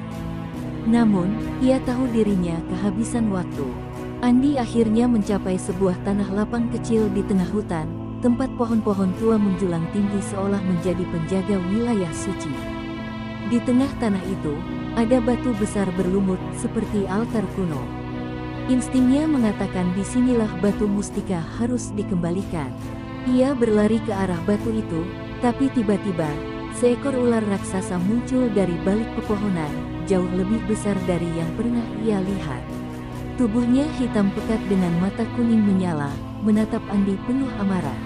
Namun, ia tahu dirinya kehabisan waktu. Andi akhirnya mencapai sebuah tanah lapang kecil di tengah hutan, tempat pohon-pohon tua menjulang tinggi seolah menjadi penjaga wilayah suci. Di tengah tanah itu, ada batu besar berlumut seperti altar kuno. Instingnya mengatakan disinilah batu mustika harus dikembalikan. Ia berlari ke arah batu itu, tapi tiba-tiba, seekor ular raksasa muncul dari balik pepohonan, jauh lebih besar dari yang pernah ia lihat. Tubuhnya hitam pekat dengan mata kuning menyala, menatap Andi penuh amarah.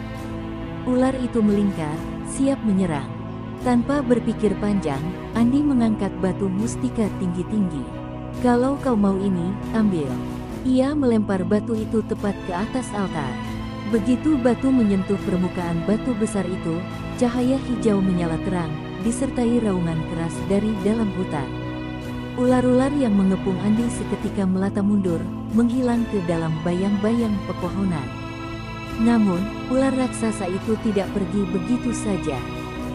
Ular itu melingkar, siap menyerang. Tanpa berpikir panjang, Andi mengangkat batu mustika tinggi-tinggi. Kalau kau mau ini, ambil. Ia melempar batu itu tepat ke atas altar. Begitu batu menyentuh permukaan batu besar itu, cahaya hijau menyala terang, disertai raungan keras dari dalam hutan. Ular-ular yang mengepung Andi seketika melata mundur, menghilang ke dalam bayang-bayang pepohonan. Namun, ular raksasa itu tidak pergi begitu saja.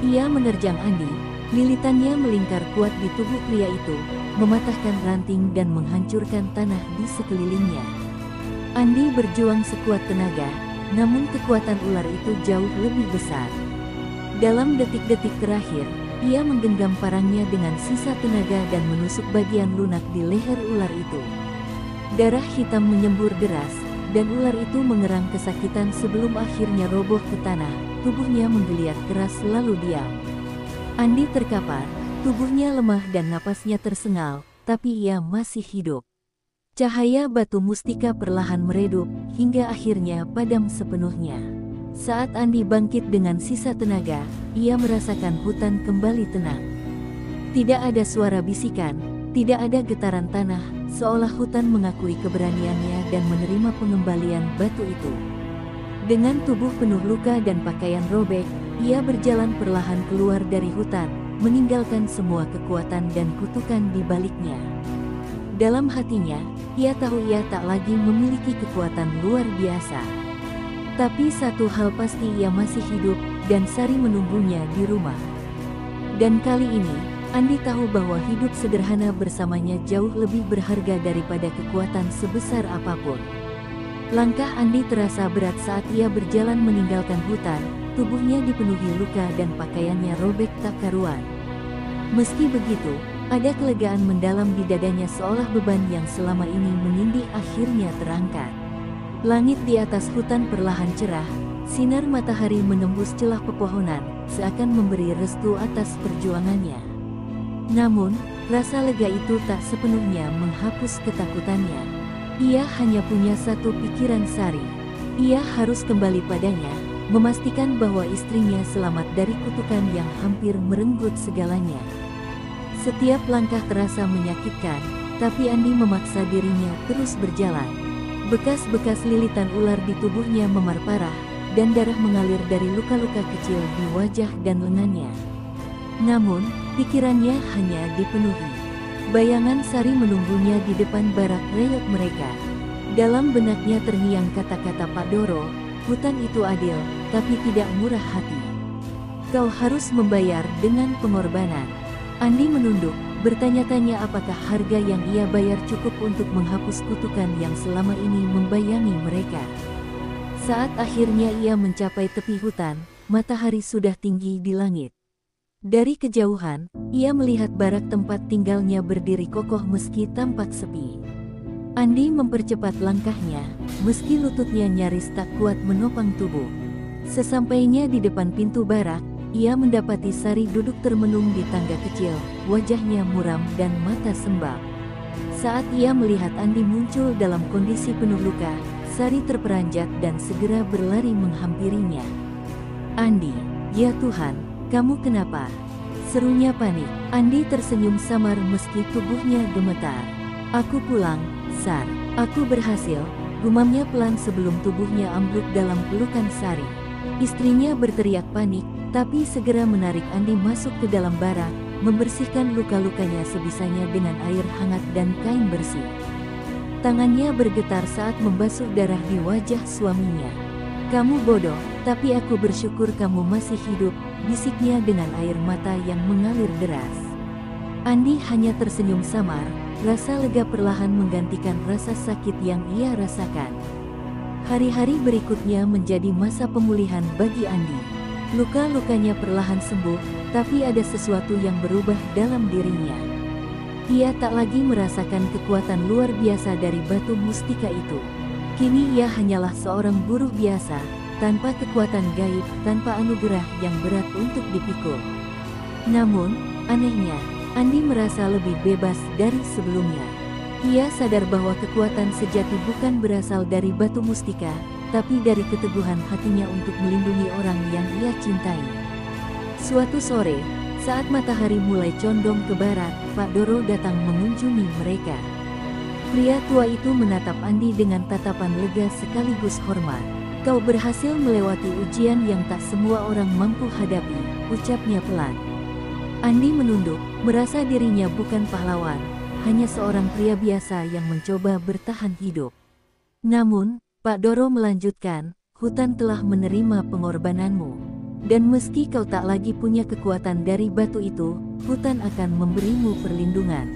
Ia menerjang Andi, lilitannya melingkar kuat di tubuh pria itu, mematahkan ranting dan menghancurkan tanah di sekelilingnya. Andi berjuang sekuat tenaga, namun kekuatan ular itu jauh lebih besar. Dalam detik-detik terakhir, ia menggenggam parangnya dengan sisa tenaga dan menusuk bagian lunak di leher ular itu. Darah hitam menyembur deras, dan ular itu mengerang kesakitan sebelum akhirnya roboh ke tanah. Tubuhnya menggeliat keras lalu diam. Andi terkapar, tubuhnya lemah dan napasnya tersengal, tapi ia masih hidup. Cahaya batu mustika perlahan meredup, hingga akhirnya padam sepenuhnya. Saat Andi bangkit dengan sisa tenaga, ia merasakan hutan kembali tenang. Tidak ada suara bisikan, tidak ada getaran tanah, seolah hutan mengakui keberaniannya dan menerima pengembalian batu itu. Dengan tubuh penuh luka dan pakaian robek, ia berjalan perlahan keluar dari hutan, meninggalkan semua kekuatan dan kutukan di baliknya. Dalam hatinya, ia tahu ia tak lagi memiliki kekuatan luar biasa. Tapi satu hal pasti, ia masih hidup, dan Sari menunggunya di rumah. Dan kali ini, Andi tahu bahwa hidup sederhana bersamanya jauh lebih berharga daripada kekuatan sebesar apapun. Langkah Andi terasa berat saat ia berjalan meninggalkan hutan, tubuhnya dipenuhi luka dan pakaiannya robek tak karuan. Meski begitu, ada kelegaan mendalam di dadanya seolah beban yang selama ini menindih akhirnya terangkat. Langit di atas hutan perlahan cerah, sinar matahari menembus celah pepohonan, seakan memberi restu atas perjuangannya. Namun, rasa lega itu tak sepenuhnya menghapus ketakutannya. Ia hanya punya satu pikiran Sari. Ia harus kembali padanya, memastikan bahwa istrinya selamat dari kutukan yang hampir merenggut segalanya. Setiap langkah terasa menyakitkan, tapi Andi memaksa dirinya terus berjalan. Bekas-bekas lilitan ular di tubuhnya memar parah, dan darah mengalir dari luka-luka kecil di wajah dan lengannya. Namun, pikirannya hanya dipenuhi. Bayangan Sari menunggunya di depan barak reyot mereka. Dalam benaknya terngiang kata-kata Pak Doro, hutan itu adil, tapi tidak murah hati. Kau harus membayar dengan pengorbanan. Andi menunduk, bertanya-tanya apakah harga yang ia bayar cukup untuk menghapus kutukan yang selama ini membayangi mereka. Saat akhirnya ia mencapai tepi hutan, matahari sudah tinggi di langit. Dari kejauhan, ia melihat barak tempat tinggalnya berdiri kokoh meski tampak sepi. Andi mempercepat langkahnya, meski lututnya nyaris tak kuat menopang tubuh. Sesampainya di depan pintu barak, ia mendapati Sari duduk termenung di tangga kecil, wajahnya muram dan mata sembab. Saat ia melihat Andi muncul dalam kondisi penuh luka, Sari terperanjat dan segera berlari menghampirinya. "Andi, ya Tuhan, kamu kenapa?" serunya panik. Andi tersenyum samar meski tubuhnya gemetar. "Aku pulang, Sar. Aku berhasil," gumamnya pelan sebelum tubuhnya ambruk dalam pelukan Sari. Istrinya berteriak panik, tapi segera menarik Andi masuk ke dalam barak, membersihkan luka-lukanya sebisanya dengan air hangat dan kain bersih. Tangannya bergetar saat membasuh darah di wajah suaminya. "Kamu bodoh, tapi aku bersyukur kamu masih hidup," bisiknya dengan air mata yang mengalir deras. Andi hanya tersenyum samar, rasa lega perlahan menggantikan rasa sakit yang ia rasakan. Hari-hari berikutnya menjadi masa pemulihan bagi Andi. Luka-lukanya perlahan sembuh, tapi ada sesuatu yang berubah dalam dirinya. Ia tak lagi merasakan kekuatan luar biasa dari batu mustika itu. Kini ia hanyalah seorang buruh biasa, tanpa kekuatan gaib, tanpa anugerah yang berat untuk dipikul. Namun, anehnya, Andi merasa lebih bebas dari sebelumnya. Ia sadar bahwa kekuatan sejati bukan berasal dari batu mustika, tapi dari keteguhan hatinya untuk melindungi orang yang ia cintai. Suatu sore, saat matahari mulai condong ke barat, Pak Doro datang mengunjungi mereka. Pria tua itu menatap Andi dengan tatapan lega sekaligus hormat. "Kau berhasil melewati ujian yang tak semua orang mampu hadapi," ucapnya pelan. Andi menunduk, merasa dirinya bukan pahlawan, hanya seorang pria biasa yang mencoba bertahan hidup. "Namun," Pak Doro melanjutkan, "hutan telah menerima pengorbananmu. Dan meski kau tak lagi punya kekuatan dari batu itu, hutan akan memberimu perlindungan.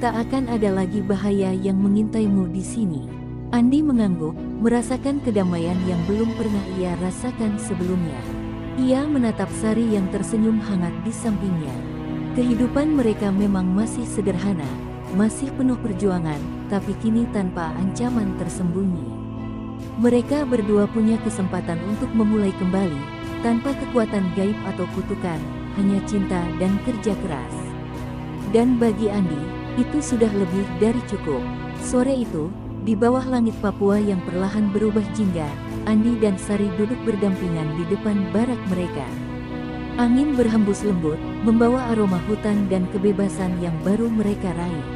Tak akan ada lagi bahaya yang mengintaimu di sini." Andi mengangguk, merasakan kedamaian yang belum pernah ia rasakan sebelumnya. Ia menatap Sari yang tersenyum hangat di sampingnya. Kehidupan mereka memang masih sederhana, masih penuh perjuangan, tapi kini tanpa ancaman tersembunyi. Mereka berdua punya kesempatan untuk memulai kembali, tanpa kekuatan gaib atau kutukan, hanya cinta dan kerja keras. Dan bagi Andi, itu sudah lebih dari cukup. Sore itu, di bawah langit Papua yang perlahan berubah jingga, Andi dan Sari duduk berdampingan di depan barak mereka. Angin berhembus lembut, membawa aroma hutan dan kebebasan yang baru mereka raih.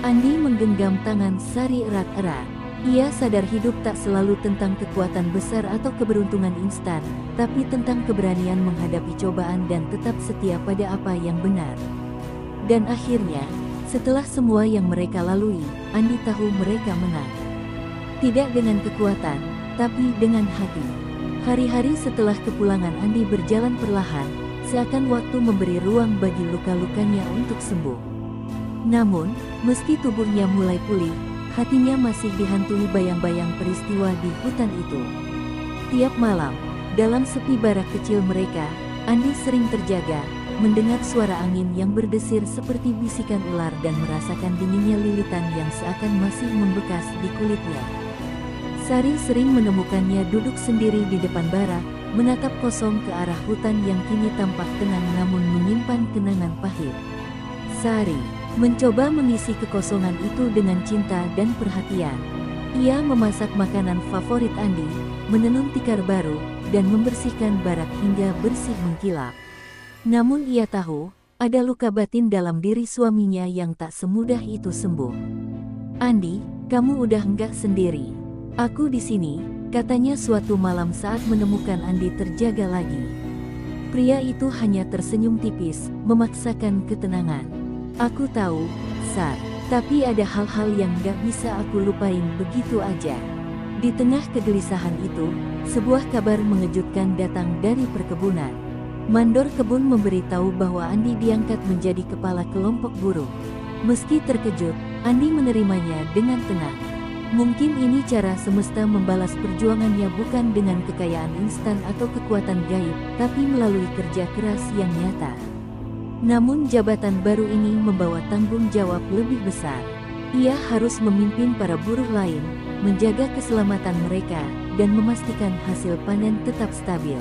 Andi menggenggam tangan Sari erat-erat. Ia sadar hidup tak selalu tentang kekuatan besar atau keberuntungan instan, tapi tentang keberanian menghadapi cobaan dan tetap setia pada apa yang benar. Dan akhirnya, Setelah semua yang mereka lalui, Andi tahu mereka menang. Tidak dengan kekuatan, tapi dengan hati. Hari-hari setelah kepulangan Andi berjalan perlahan, seakan waktu memberi ruang bagi luka-lukanya untuk sembuh. Namun, meski tubuhnya mulai pulih, hatinya masih dihantui bayang-bayang peristiwa di hutan itu. Tiap malam, dalam sepi barak kecil mereka, Andi sering terjaga, mendengar suara angin yang berdesir seperti bisikan ular dan merasakan dinginnya lilitan yang seakan masih membekas di kulitnya. Sari sering menemukannya duduk sendiri di depan barak, menatap kosong ke arah hutan yang kini tampak tenang namun menyimpan kenangan pahit. Sari mencoba mengisi kekosongan itu dengan cinta dan perhatian. Ia memasak makanan favorit Andi, menenun tikar baru, dan membersihkan barak hingga bersih mengkilap. Namun ia tahu, ada luka batin dalam diri suaminya yang tak semudah itu sembuh. "Andi, kamu udah enggak sendiri. Aku di sini," katanya suatu malam saat menemukan Andi terjaga lagi. Pria itu hanya tersenyum tipis, memaksakan ketenangan. "Aku tahu, Sar, tapi ada hal-hal yang gak bisa aku lupain begitu aja." Di tengah kegelisahan itu, sebuah kabar mengejutkan datang dari perkebunan. Mandor kebun memberitahu bahwa Andi diangkat menjadi kepala kelompok buruh. Meski terkejut, Andi menerimanya dengan tenang. Mungkin ini cara semesta membalas perjuangannya bukan dengan kekayaan instan atau kekuatan gaib, tapi melalui kerja keras yang nyata. Namun jabatan baru ini membawa tanggung jawab lebih besar. Ia harus memimpin para buruh lain, menjaga keselamatan mereka, dan memastikan hasil panen tetap stabil.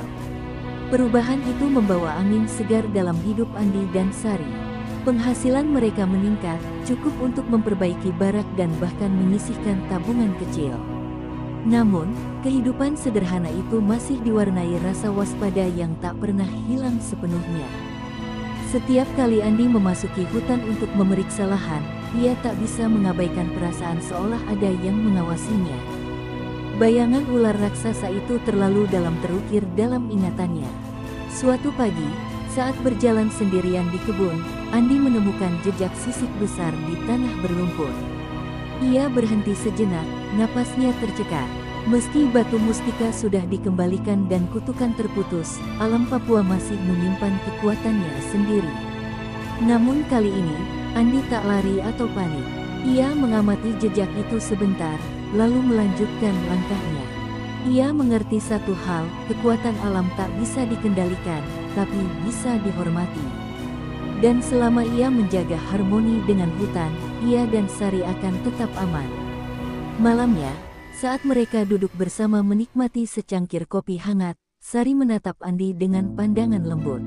Perubahan itu membawa angin segar dalam hidup Andi dan Sari. Penghasilan mereka meningkat, cukup untuk memperbaiki barak dan bahkan menyisihkan tabungan kecil. Namun, kehidupan sederhana itu masih diwarnai rasa waspada yang tak pernah hilang sepenuhnya. Setiap kali Andi memasuki hutan untuk memeriksa lahan, ia tak bisa mengabaikan perasaan seolah ada yang mengawasinya. Bayangan ular raksasa itu terlalu dalam terukir dalam ingatannya. Suatu pagi, saat berjalan sendirian di kebun, Andi menemukan jejak sisik besar di tanah berlumpur. Ia berhenti sejenak, napasnya tercekat. Meski batu mustika sudah dikembalikan dan kutukan terputus, alam Papua masih menyimpan kekuatannya sendiri. Namun kali ini, Andi tak lari atau panik. Ia mengamati jejak itu sebentar, lalu melanjutkan langkahnya. Ia mengerti satu hal, kekuatan alam tak bisa dikendalikan, tapi bisa dihormati. Dan selama ia menjaga harmoni dengan hutan, ia dan Sari akan tetap aman. Malamnya, saat mereka duduk bersama menikmati secangkir kopi hangat, Sari menatap Andi dengan pandangan lembut.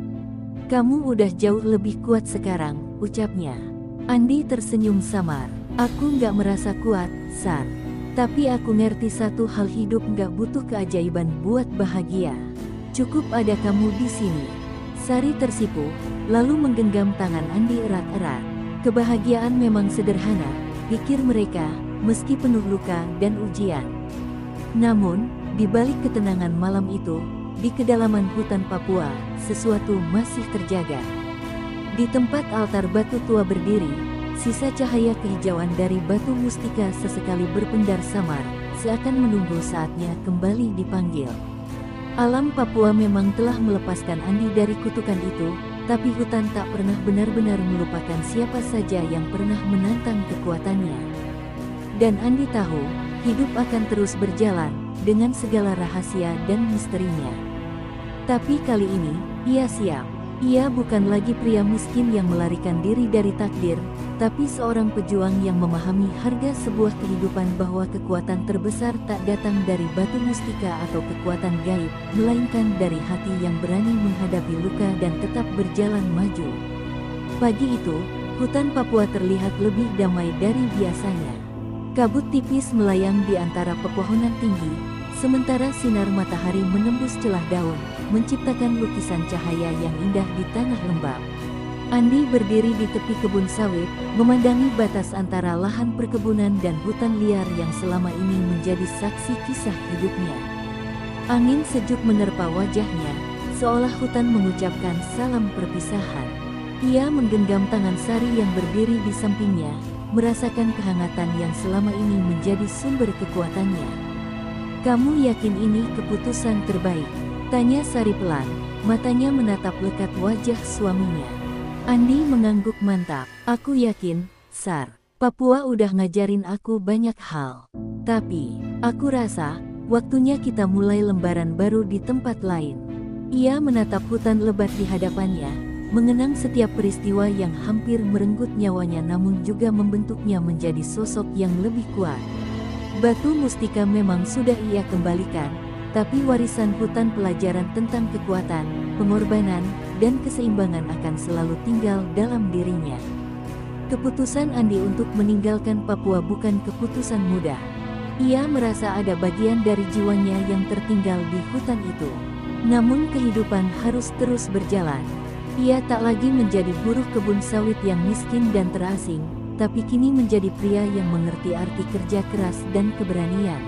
"Kamu udah jauh lebih kuat sekarang," ucapnya. Andi tersenyum samar. "Aku nggak merasa kuat, Sar. Tapi aku ngerti satu hal, hidup nggak butuh keajaiban buat bahagia. Cukup ada kamu di sini." Sari tersipu, lalu menggenggam tangan Andi erat-erat. Kebahagiaan memang sederhana, pikir mereka, meski penuh luka dan ujian. Namun, di balik ketenangan malam itu, di kedalaman hutan Papua, sesuatu masih terjaga. Di tempat altar batu tua berdiri, sisa cahaya kehijauan dari batu mustika sesekali berpendar samar, seakan menunggu saatnya kembali dipanggil. Alam Papua memang telah melepaskan Andi dari kutukan itu, tapi hutan tak pernah benar-benar melupakan siapa saja yang pernah menantang kekuatannya. Dan Andi tahu, hidup akan terus berjalan, dengan segala rahasia dan misterinya. Tapi kali ini, ia siap. Ia bukan lagi pria miskin yang melarikan diri dari takdir, tapi seorang pejuang yang memahami harga sebuah kehidupan, bahwa kekuatan terbesar tak datang dari batu mustika atau kekuatan gaib, melainkan dari hati yang berani menghadapi luka dan tetap berjalan maju. Pagi itu, hutan Papua terlihat lebih damai dari biasanya. Kabut tipis melayang di antara pepohonan tinggi, sementara sinar matahari menembus celah daun, menciptakan lukisan cahaya yang indah di tanah lembab. Andi berdiri di tepi kebun sawit, memandangi batas antara lahan perkebunan dan hutan liar yang selama ini menjadi saksi kisah hidupnya. Angin sejuk menerpa wajahnya, seolah hutan mengucapkan salam perpisahan. Ia menggenggam tangan Sari yang berdiri di sampingnya, merasakan kehangatan yang selama ini menjadi sumber kekuatannya. "Kamu yakin ini keputusan terbaik?" tanya Sari pelan, matanya menatap lekat wajah suaminya. Andi mengangguk mantap. "Aku yakin, Sar. Papua udah ngajarin aku banyak hal. Tapi, aku rasa, waktunya kita mulai lembaran baru di tempat lain." Ia menatap hutan lebat di hadapannya, mengenang setiap peristiwa yang hampir merenggut nyawanya namun juga membentuknya menjadi sosok yang lebih kuat. Batu mustika memang sudah ia kembalikan, tapi warisan hutan pelajaran tentang kekuatan, pengorbanan, dan keseimbangan akan selalu tinggal dalam dirinya. Keputusan Andi untuk meninggalkan Papua bukan keputusan mudah. Ia merasa ada bagian dari jiwanya yang tertinggal di hutan itu. Namun kehidupan harus terus berjalan. Ia tak lagi menjadi buruh kebun sawit yang miskin dan terasing, tapi kini menjadi pria yang mengerti arti kerja keras dan keberanian.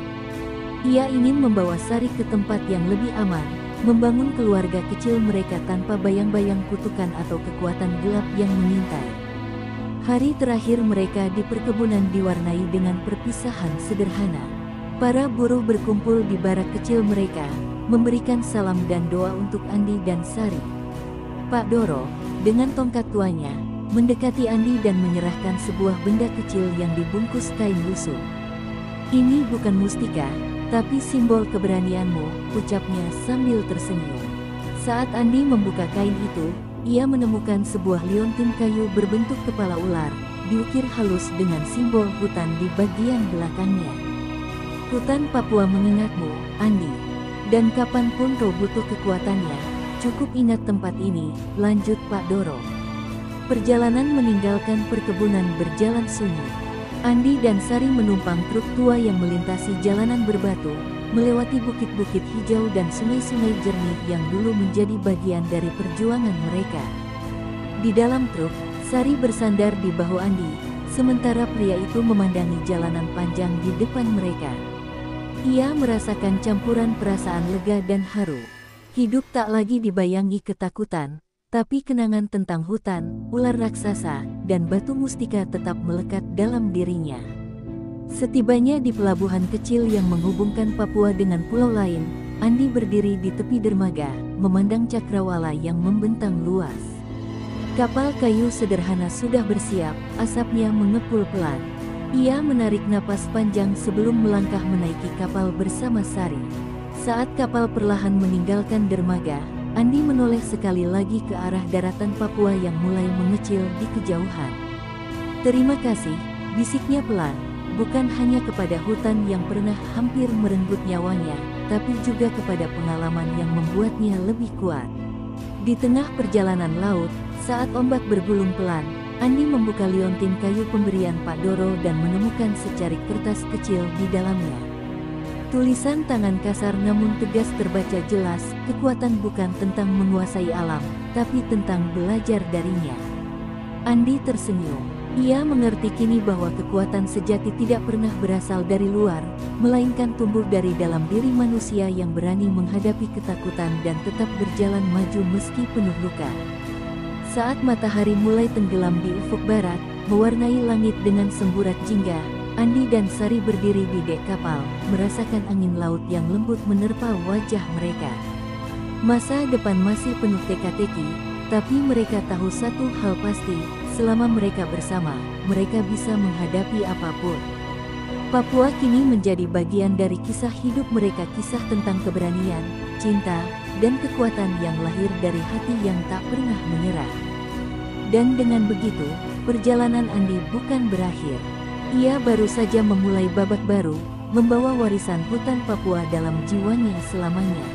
Ia ingin membawa Sari ke tempat yang lebih aman, membangun keluarga kecil mereka tanpa bayang-bayang kutukan atau kekuatan gelap yang mengintai. Hari terakhir mereka di perkebunan diwarnai dengan perpisahan sederhana. Para buruh berkumpul di barak kecil mereka, memberikan salam dan doa untuk Andi dan Sari. Pak Doro, dengan tongkat tuanya, mendekati Andi dan menyerahkan sebuah benda kecil yang dibungkus kain lusuh. "Ini bukan mustika, tapi simbol keberanianmu," ucapnya sambil tersenyum. Saat Andi membuka kain itu, ia menemukan sebuah liontin kayu berbentuk kepala ular, diukir halus dengan simbol hutan di bagian belakangnya. "Hutan Papua mengingatmu, Andi. Dan kapanpun kau butuh kekuatannya, cukup ingat tempat ini," lanjut Pak Doro. Perjalanan meninggalkan perkebunan berjalan sunyi. Andi dan Sari menumpang truk tua yang melintasi jalanan berbatu, melewati bukit-bukit hijau dan sungai-sungai jernih yang dulu menjadi bagian dari perjuangan mereka. Di dalam truk, Sari bersandar di bahu Andi, sementara pria itu memandangi jalanan panjang di depan mereka. Ia merasakan campuran perasaan lega dan haru. Hidup tak lagi dibayangi ketakutan, tapi kenangan tentang hutan, ular raksasa, dan batu mustika tetap melekat dalam dirinya. Setibanya di pelabuhan kecil yang menghubungkan Papua dengan pulau lain, Andi berdiri di tepi dermaga, memandang cakrawala yang membentang luas. Kapal kayu sederhana sudah bersiap, asapnya mengepul pelan. Ia menarik napas panjang sebelum melangkah menaiki kapal bersama Sari. Saat kapal perlahan meninggalkan dermaga, Andi menoleh sekali lagi ke arah daratan Papua yang mulai mengecil di kejauhan. "Terima kasih," bisiknya pelan, bukan hanya kepada hutan yang pernah hampir merenggut nyawanya, tapi juga kepada pengalaman yang membuatnya lebih kuat. Di tengah perjalanan laut, saat ombak bergulung pelan, Andi membuka liontin kayu pemberian Pak Doro dan menemukan secarik kertas kecil di dalamnya. Tulisan tangan kasar namun tegas terbaca jelas, kekuatan bukan tentang menguasai alam, tapi tentang belajar darinya. Andi tersenyum. Ia mengerti kini bahwa kekuatan sejati tidak pernah berasal dari luar, melainkan tumbuh dari dalam diri manusia yang berani menghadapi ketakutan dan tetap berjalan maju meski penuh luka. Saat matahari mulai tenggelam di ufuk barat, mewarnai langit dengan semburat jingga, Andi dan Sari berdiri di dek kapal, merasakan angin laut yang lembut menerpa wajah mereka. Masa depan masih penuh teka-teki, tapi mereka tahu satu hal pasti, selama mereka bersama, mereka bisa menghadapi apapun. Papua kini menjadi bagian dari kisah hidup mereka, kisah tentang keberanian, cinta, dan kekuatan yang lahir dari hati yang tak pernah menyerah. Dan dengan begitu, perjalanan Andi bukan berakhir. Ia baru saja memulai babak baru, membawa warisan hutan Papua dalam jiwanya selamanya.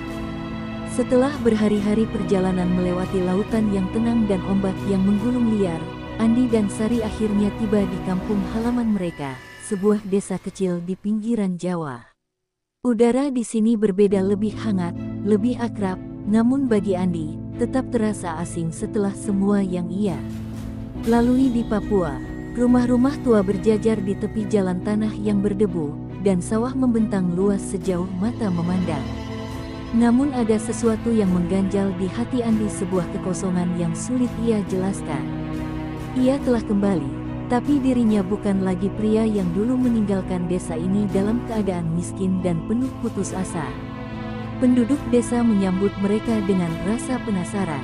Setelah berhari-hari perjalanan melewati lautan yang tenang dan ombak yang menggulung liar, Andi dan Sari akhirnya tiba di kampung halaman mereka, sebuah desa kecil di pinggiran Jawa. Udara di sini berbeda, lebih hangat, lebih akrab, namun bagi Andi, tetap terasa asing setelah semua yang ia lalui di Papua. Rumah-rumah tua berjajar di tepi jalan tanah yang berdebu, dan sawah membentang luas sejauh mata memandang. Namun ada sesuatu yang mengganjal di hati Andi, sebuah kekosongan yang sulit ia jelaskan. Ia telah kembali, tapi dirinya bukan lagi pria yang dulu meninggalkan desa ini dalam keadaan miskin dan penuh putus asa. Penduduk desa menyambut mereka dengan rasa penasaran.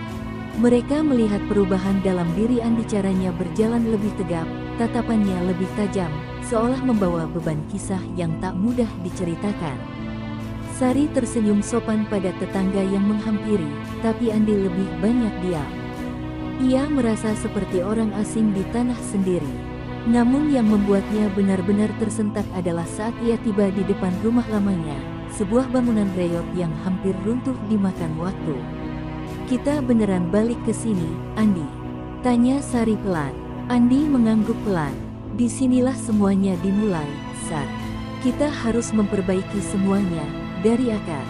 Mereka melihat perubahan dalam diri Andi, caranya berjalan lebih tegap, tatapannya lebih tajam, seolah membawa beban kisah yang tak mudah diceritakan. Sari tersenyum sopan pada tetangga yang menghampiri, tapi Andi lebih banyak diam. Ia merasa seperti orang asing di tanah sendiri. Namun yang membuatnya benar-benar tersentak adalah saat ia tiba di depan rumah lamanya, sebuah bangunan reyot yang hampir runtuh dimakan waktu. "Kita beneran balik ke sini, Andi?" tanya Sari pelan. Andi mengangguk pelan. "Disinilah semuanya dimulai, Sar. Kita harus memperbaiki semuanya dari akar."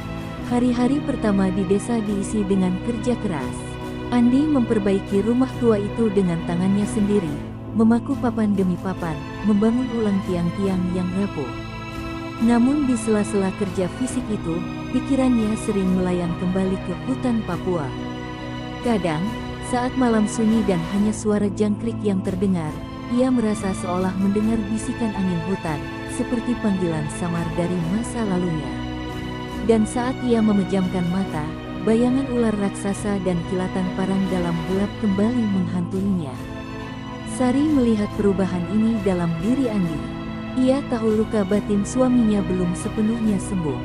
Hari-hari pertama di desa diisi dengan kerja keras. Andi memperbaiki rumah tua itu dengan tangannya sendiri, memaku papan demi papan, membangun ulang tiang-tiang yang rapuh. Namun di sela-sela kerja fisik itu, pikirannya sering melayang kembali ke hutan Papua. Kadang, saat malam sunyi dan hanya suara jangkrik yang terdengar, ia merasa seolah mendengar bisikan angin hutan, seperti panggilan samar dari masa lalunya. Dan saat ia memejamkan mata, bayangan ular raksasa dan kilatan parang dalam gelap kembali menghantuinya. Sari melihat perubahan ini dalam diri Andi. Ia tahu luka batin suaminya belum sepenuhnya sembuh.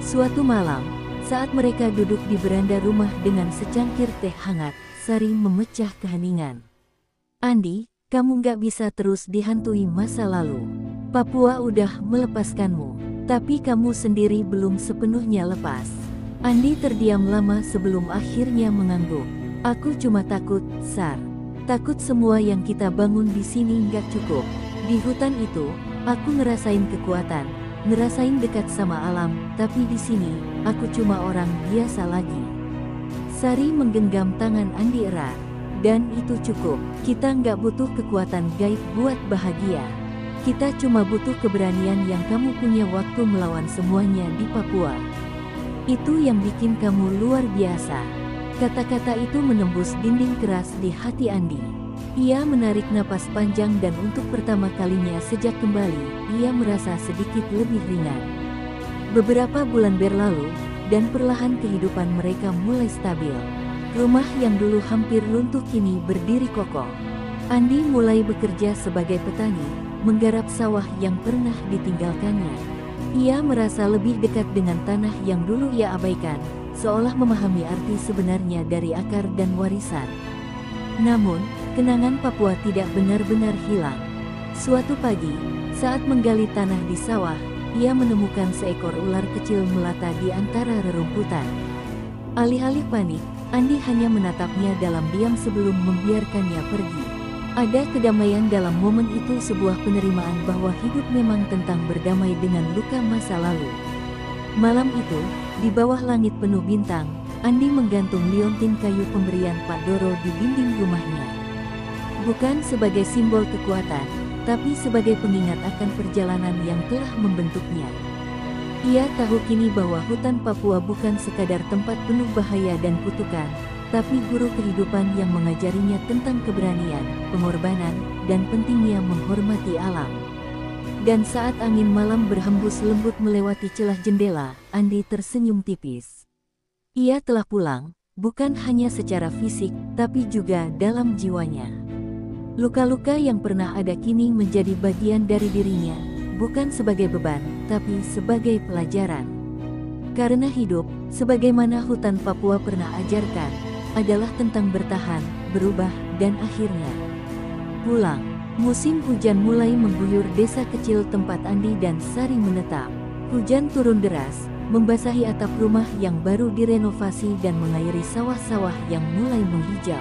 Suatu malam, saat mereka duduk di beranda rumah dengan secangkir teh hangat, Sari memecah keheningan. "Andi, kamu gak bisa terus dihantui masa lalu. Papua udah melepaskanmu, tapi kamu sendiri belum sepenuhnya lepas." Andi terdiam lama sebelum akhirnya mengangguk. "Aku cuma takut, Sar. Takut semua yang kita bangun di sini nggak cukup. Di hutan itu, aku ngerasain kekuatan, ngerasain dekat sama alam, tapi di sini, aku cuma orang biasa lagi." Sari menggenggam tangan Andi erat. "Dan itu cukup. Kita nggak butuh kekuatan gaib buat bahagia. Kita cuma butuh keberanian yang kamu punya waktu melawan semuanya di Papua. Itu yang bikin kamu luar biasa." Kata-kata itu menembus dinding keras di hati Andi. Ia menarik napas panjang dan untuk pertama kalinya sejak kembali, ia merasa sedikit lebih ringan. Beberapa bulan berlalu, dan perlahan kehidupan mereka mulai stabil. Rumah yang dulu hampir runtuh kini berdiri kokoh. Andi mulai bekerja sebagai petani, menggarap sawah yang pernah ditinggalkannya. Ia merasa lebih dekat dengan tanah yang dulu ia abaikan, seolah memahami arti sebenarnya dari akar dan warisan. Namun, kenangan Papua tidak benar-benar hilang. Suatu pagi, saat menggali tanah di sawah, ia menemukan seekor ular kecil melata di antara rerumputan. Alih-alih panik, Andi hanya menatapnya dalam diam sebelum membiarkannya pergi. Ada kedamaian dalam momen itu, sebuah penerimaan bahwa hidup memang tentang berdamai dengan luka masa lalu. Malam itu, di bawah langit penuh bintang, Andi menggantung liontin kayu pemberian Pak Doro di dinding rumahnya. Bukan sebagai simbol kekuatan, tapi sebagai pengingat akan perjalanan yang telah membentuknya. Ia tahu kini bahwa hutan Papua bukan sekadar tempat penuh bahaya dan kutukan, tapi guru kehidupan yang mengajarinya tentang keberanian, pengorbanan, dan pentingnya menghormati alam. Dan saat angin malam berhembus lembut melewati celah jendela, Andi tersenyum tipis. Ia telah pulang, bukan hanya secara fisik, tapi juga dalam jiwanya. Luka-luka yang pernah ada kini menjadi bagian dari dirinya, bukan sebagai beban, tapi sebagai pelajaran. Karena hidup, sebagaimana hutan Papua pernah ajarkan, adalah tentang bertahan, berubah, dan akhirnya pulang. Musim hujan mulai mengguyur desa kecil tempat Andi dan Sari menetap. Hujan turun deras, membasahi atap rumah yang baru direnovasi dan mengairi sawah-sawah yang mulai menghijau.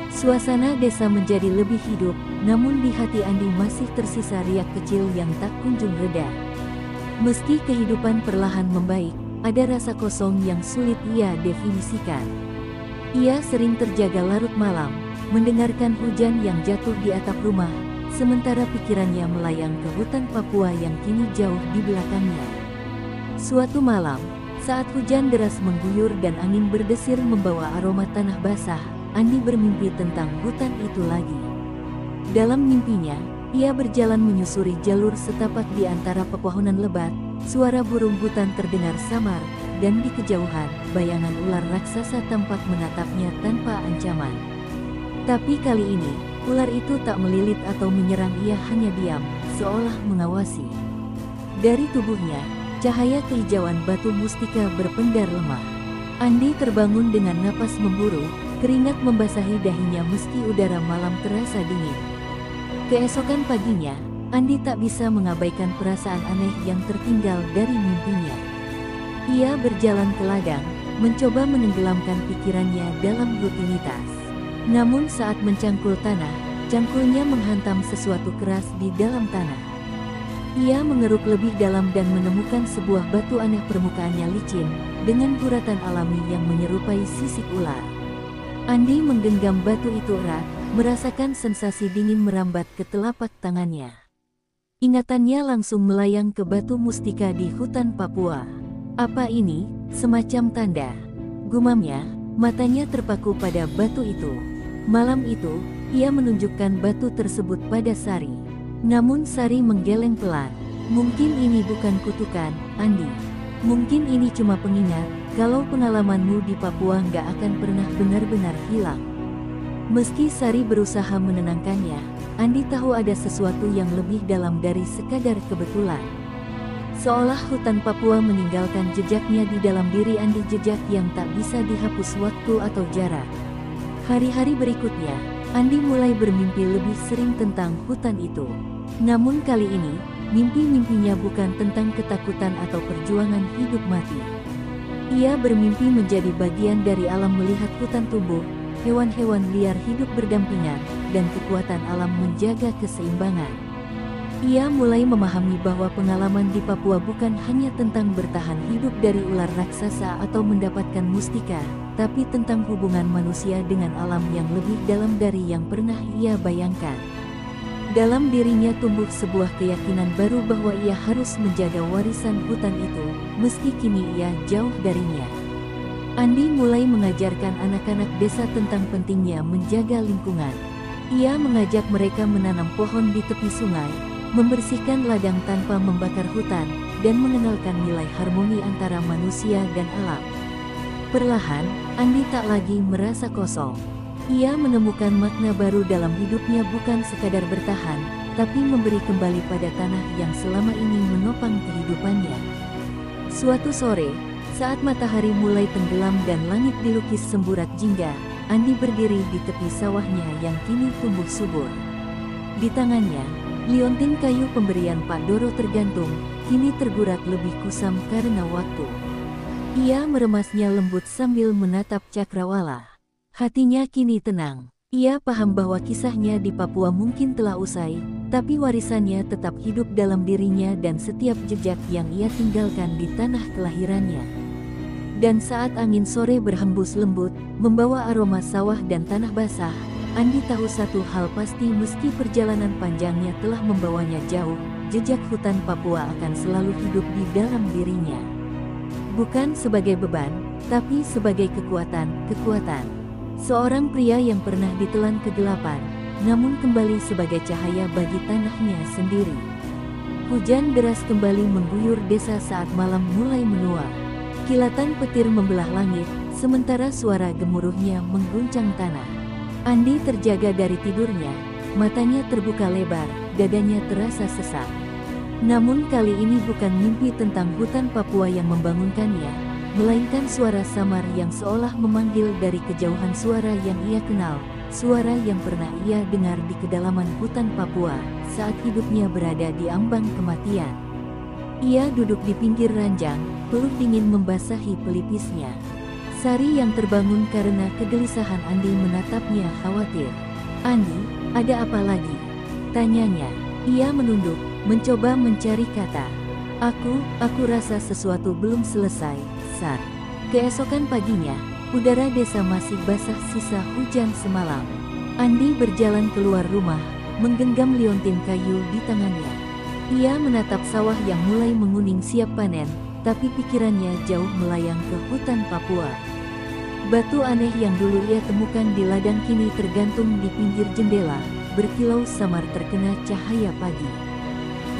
Suasana desa menjadi lebih hidup, namun di hati Andi masih tersisa riak kecil yang tak kunjung reda. Meski kehidupan perlahan membaik, ada rasa kosong yang sulit ia definisikan. Ia sering terjaga larut malam, mendengarkan hujan yang jatuh di atap rumah, sementara pikirannya melayang ke hutan Papua yang kini jauh di belakangnya. Suatu malam, Saat hujan deras mengguyur dan angin berdesir membawa aroma tanah basah, Andi bermimpi tentang hutan itu lagi. Dalam mimpinya, ia berjalan menyusuri jalur setapak di antara pepohonan lebat, suara burung hutan terdengar samar, dan di kejauhan, bayangan ular raksasa tampak menatapnya tanpa ancaman. Tapi kali ini, ular itu tak melilit atau menyerang, ia hanya diam, seolah mengawasi. Dari tubuhnya, cahaya kehijauan batu mustika berpendar lemah. Andi terbangun dengan napas memburu, keringat membasahi dahinya meski udara malam terasa dingin. Keesokan paginya, Andi tak bisa mengabaikan perasaan aneh yang tertinggal dari mimpinya. Ia berjalan ke ladang, mencoba menenggelamkan pikirannya dalam rutinitas. Namun saat mencangkul tanah, cangkulnya menghantam sesuatu keras di dalam tanah. Ia mengeruk lebih dalam dan menemukan sebuah batu aneh, permukaannya licin, dengan guratan alami yang menyerupai sisik ular. Andi menggenggam batu itu erat, merasakan sensasi dingin merambat ke telapak tangannya. Ingatannya langsung melayang ke batu mustika di hutan Papua. Apa ini? Semacam tanda. Gumamnya, matanya terpaku pada batu itu. Malam itu, ia menunjukkan batu tersebut pada Sari. Namun Sari menggeleng pelan. Mungkin ini bukan kutukan, Andi. Mungkin ini cuma pengingat, kalau pengalamanmu di Papua nggak akan pernah benar-benar hilang. Meski Sari berusaha menenangkannya, Andi tahu ada sesuatu yang lebih dalam dari sekadar kebetulan. Seolah hutan Papua meninggalkan jejaknya di dalam diri Andi, jejak yang tak bisa dihapus waktu atau jarak. Hari-hari berikutnya, Andi mulai bermimpi lebih sering tentang hutan itu. Namun kali ini, mimpi-mimpinya bukan tentang ketakutan atau perjuangan hidup mati. Ia bermimpi menjadi bagian dari alam, melihat hutan tumbuh, hewan-hewan liar hidup berdampingan, dan kekuatan alam menjaga keseimbangan. Ia mulai memahami bahwa pengalaman di Papua bukan hanya tentang bertahan hidup dari ular raksasa atau mendapatkan mustika, tapi tentang hubungan manusia dengan alam yang lebih dalam dari yang pernah ia bayangkan. Dalam dirinya tumbuh sebuah keyakinan baru bahwa ia harus menjaga warisan hutan itu, meski kini ia jauh darinya. Andi mulai mengajarkan anak-anak desa tentang pentingnya menjaga lingkungan. Ia mengajak mereka menanam pohon di tepi sungai, membersihkan ladang tanpa membakar hutan, dan mengenalkan nilai harmoni antara manusia dan alam. Perlahan, Andi tak lagi merasa kosong. Ia menemukan makna baru dalam hidupnya, bukan sekadar bertahan, tapi memberi kembali pada tanah yang selama ini menopang kehidupannya. Suatu sore, saat matahari mulai tenggelam dan langit dilukis semburat jingga, Andi berdiri di tepi sawahnya yang kini tumbuh subur. Di tangannya, liontin kayu pemberian Pak Doro tergantung, kini tergurat lebih kusam karena waktu. Ia meremasnya lembut sambil menatap cakrawala. Hatinya kini tenang. Ia paham bahwa kisahnya di Papua mungkin telah usai, tapi warisannya tetap hidup dalam dirinya dan setiap jejak yang ia tinggalkan di tanah kelahirannya. Dan saat angin sore berhembus lembut, membawa aroma sawah dan tanah basah, Andi tahu satu hal pasti, meski perjalanan panjangnya telah membawanya jauh, jejak hutan Papua akan selalu hidup di dalam dirinya. Bukan sebagai beban, tapi sebagai kekuatan. Seorang pria yang pernah ditelan kegelapan, namun kembali sebagai cahaya bagi tanahnya sendiri. Hujan deras kembali mengguyur desa saat malam mulai menua. Kilatan petir membelah langit, sementara suara gemuruhnya mengguncang tanah. Andi terjaga dari tidurnya, matanya terbuka lebar, dadanya terasa sesak. Namun kali ini bukan mimpi tentang hutan Papua yang membangunkannya, melainkan suara samar yang seolah memanggil dari kejauhan, suara yang ia kenal, suara yang pernah ia dengar di kedalaman hutan Papua, saat hidupnya berada di ambang kematian. Ia duduk di pinggir ranjang, peluk dingin membasahi pelipisnya. Sari yang terbangun karena kegelisahan Andi menatapnya khawatir. "Andi, ada apa lagi?" tanyanya. Ia menunduk, mencoba mencari kata. Aku rasa sesuatu belum selesai, Sar." Keesokan paginya, udara desa masih basah sisa hujan semalam. Andi berjalan keluar rumah, menggenggam liontin kayu di tangannya. Ia menatap sawah yang mulai menguning siap panen, tapi pikirannya jauh melayang ke hutan Papua. Batu aneh yang dulu ia temukan di ladang kini tergantung di pinggir jendela, berkilau samar terkena cahaya pagi.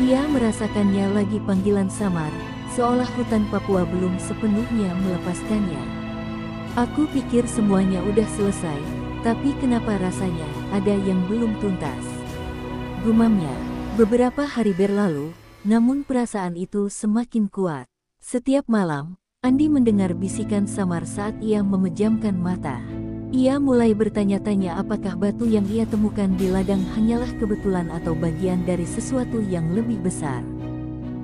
Ia merasakannya lagi panggilan samar, seolah hutan Papua belum sepenuhnya melepaskannya. Aku pikir semuanya udah selesai, tapi kenapa rasanya ada yang belum tuntas? Gumamnya. Beberapa hari berlalu, namun perasaan itu semakin kuat. Setiap malam, Andi mendengar bisikan samar saat ia memejamkan mata. Ia mulai bertanya-tanya apakah batu yang ia temukan di ladang hanyalah kebetulan atau bagian dari sesuatu yang lebih besar.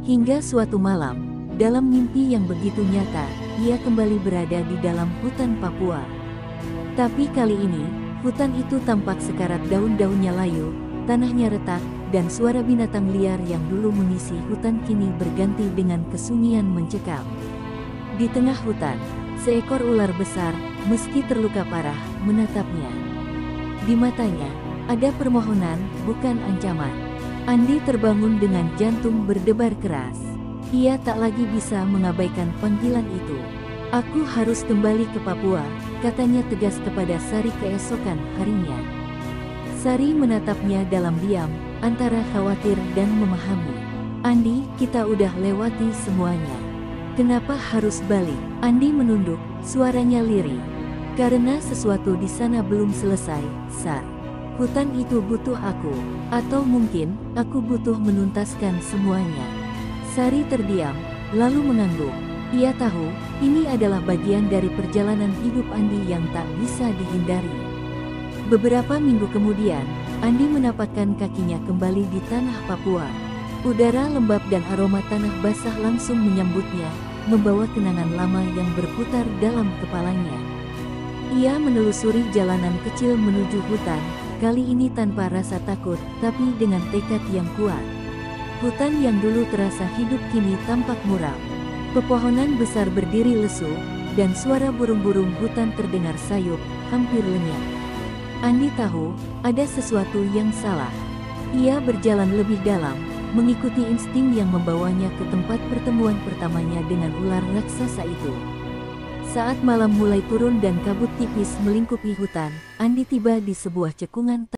Hingga suatu malam, dalam mimpi yang begitu nyata, ia kembali berada di dalam hutan Papua. Tapi kali ini, hutan itu tampak sekarat daun-daunnya layu, tanahnya retak, dan suara binatang liar yang dulu mengisi hutan kini berganti dengan kesunyian mencekam. Di tengah hutan, seekor ular besar, meski terluka parah, menatapnya. Di matanya, ada permohonan, bukan ancaman. Andi terbangun dengan jantung berdebar keras. Ia tak lagi bisa mengabaikan panggilan itu. Aku harus kembali ke Papua, katanya tegas kepada Sari keesokan harinya. Sari menatapnya dalam diam, antara khawatir dan memahami. Andi, kita udah lewati semuanya. Kenapa harus balik? Andi menunduk, suaranya lirih. Karena sesuatu di sana belum selesai, Sar. Hutan itu butuh aku, atau mungkin aku butuh menuntaskan semuanya. Sari terdiam, lalu mengangguk. Ia tahu, ini adalah bagian dari perjalanan hidup Andi yang tak bisa dihindari. Beberapa minggu kemudian, Andi menapakkan kakinya kembali di tanah Papua. Udara lembab dan aroma tanah basah langsung menyambutnya, membawa kenangan lama yang berputar dalam kepalanya. Ia menelusuri jalanan kecil menuju hutan, kali ini tanpa rasa takut, tapi dengan tekad yang kuat. Hutan yang dulu terasa hidup kini tampak muram. Pepohonan besar berdiri lesu, dan suara burung-burung hutan terdengar sayup, hampir lenyap. Andi tahu, ada sesuatu yang salah. Ia berjalan lebih dalam, mengikuti insting yang membawanya ke tempat pertemuan pertamanya dengan ular raksasa itu. Saat malam mulai turun dan kabut tipis melingkupi hutan, Andi tiba di sebuah cekungan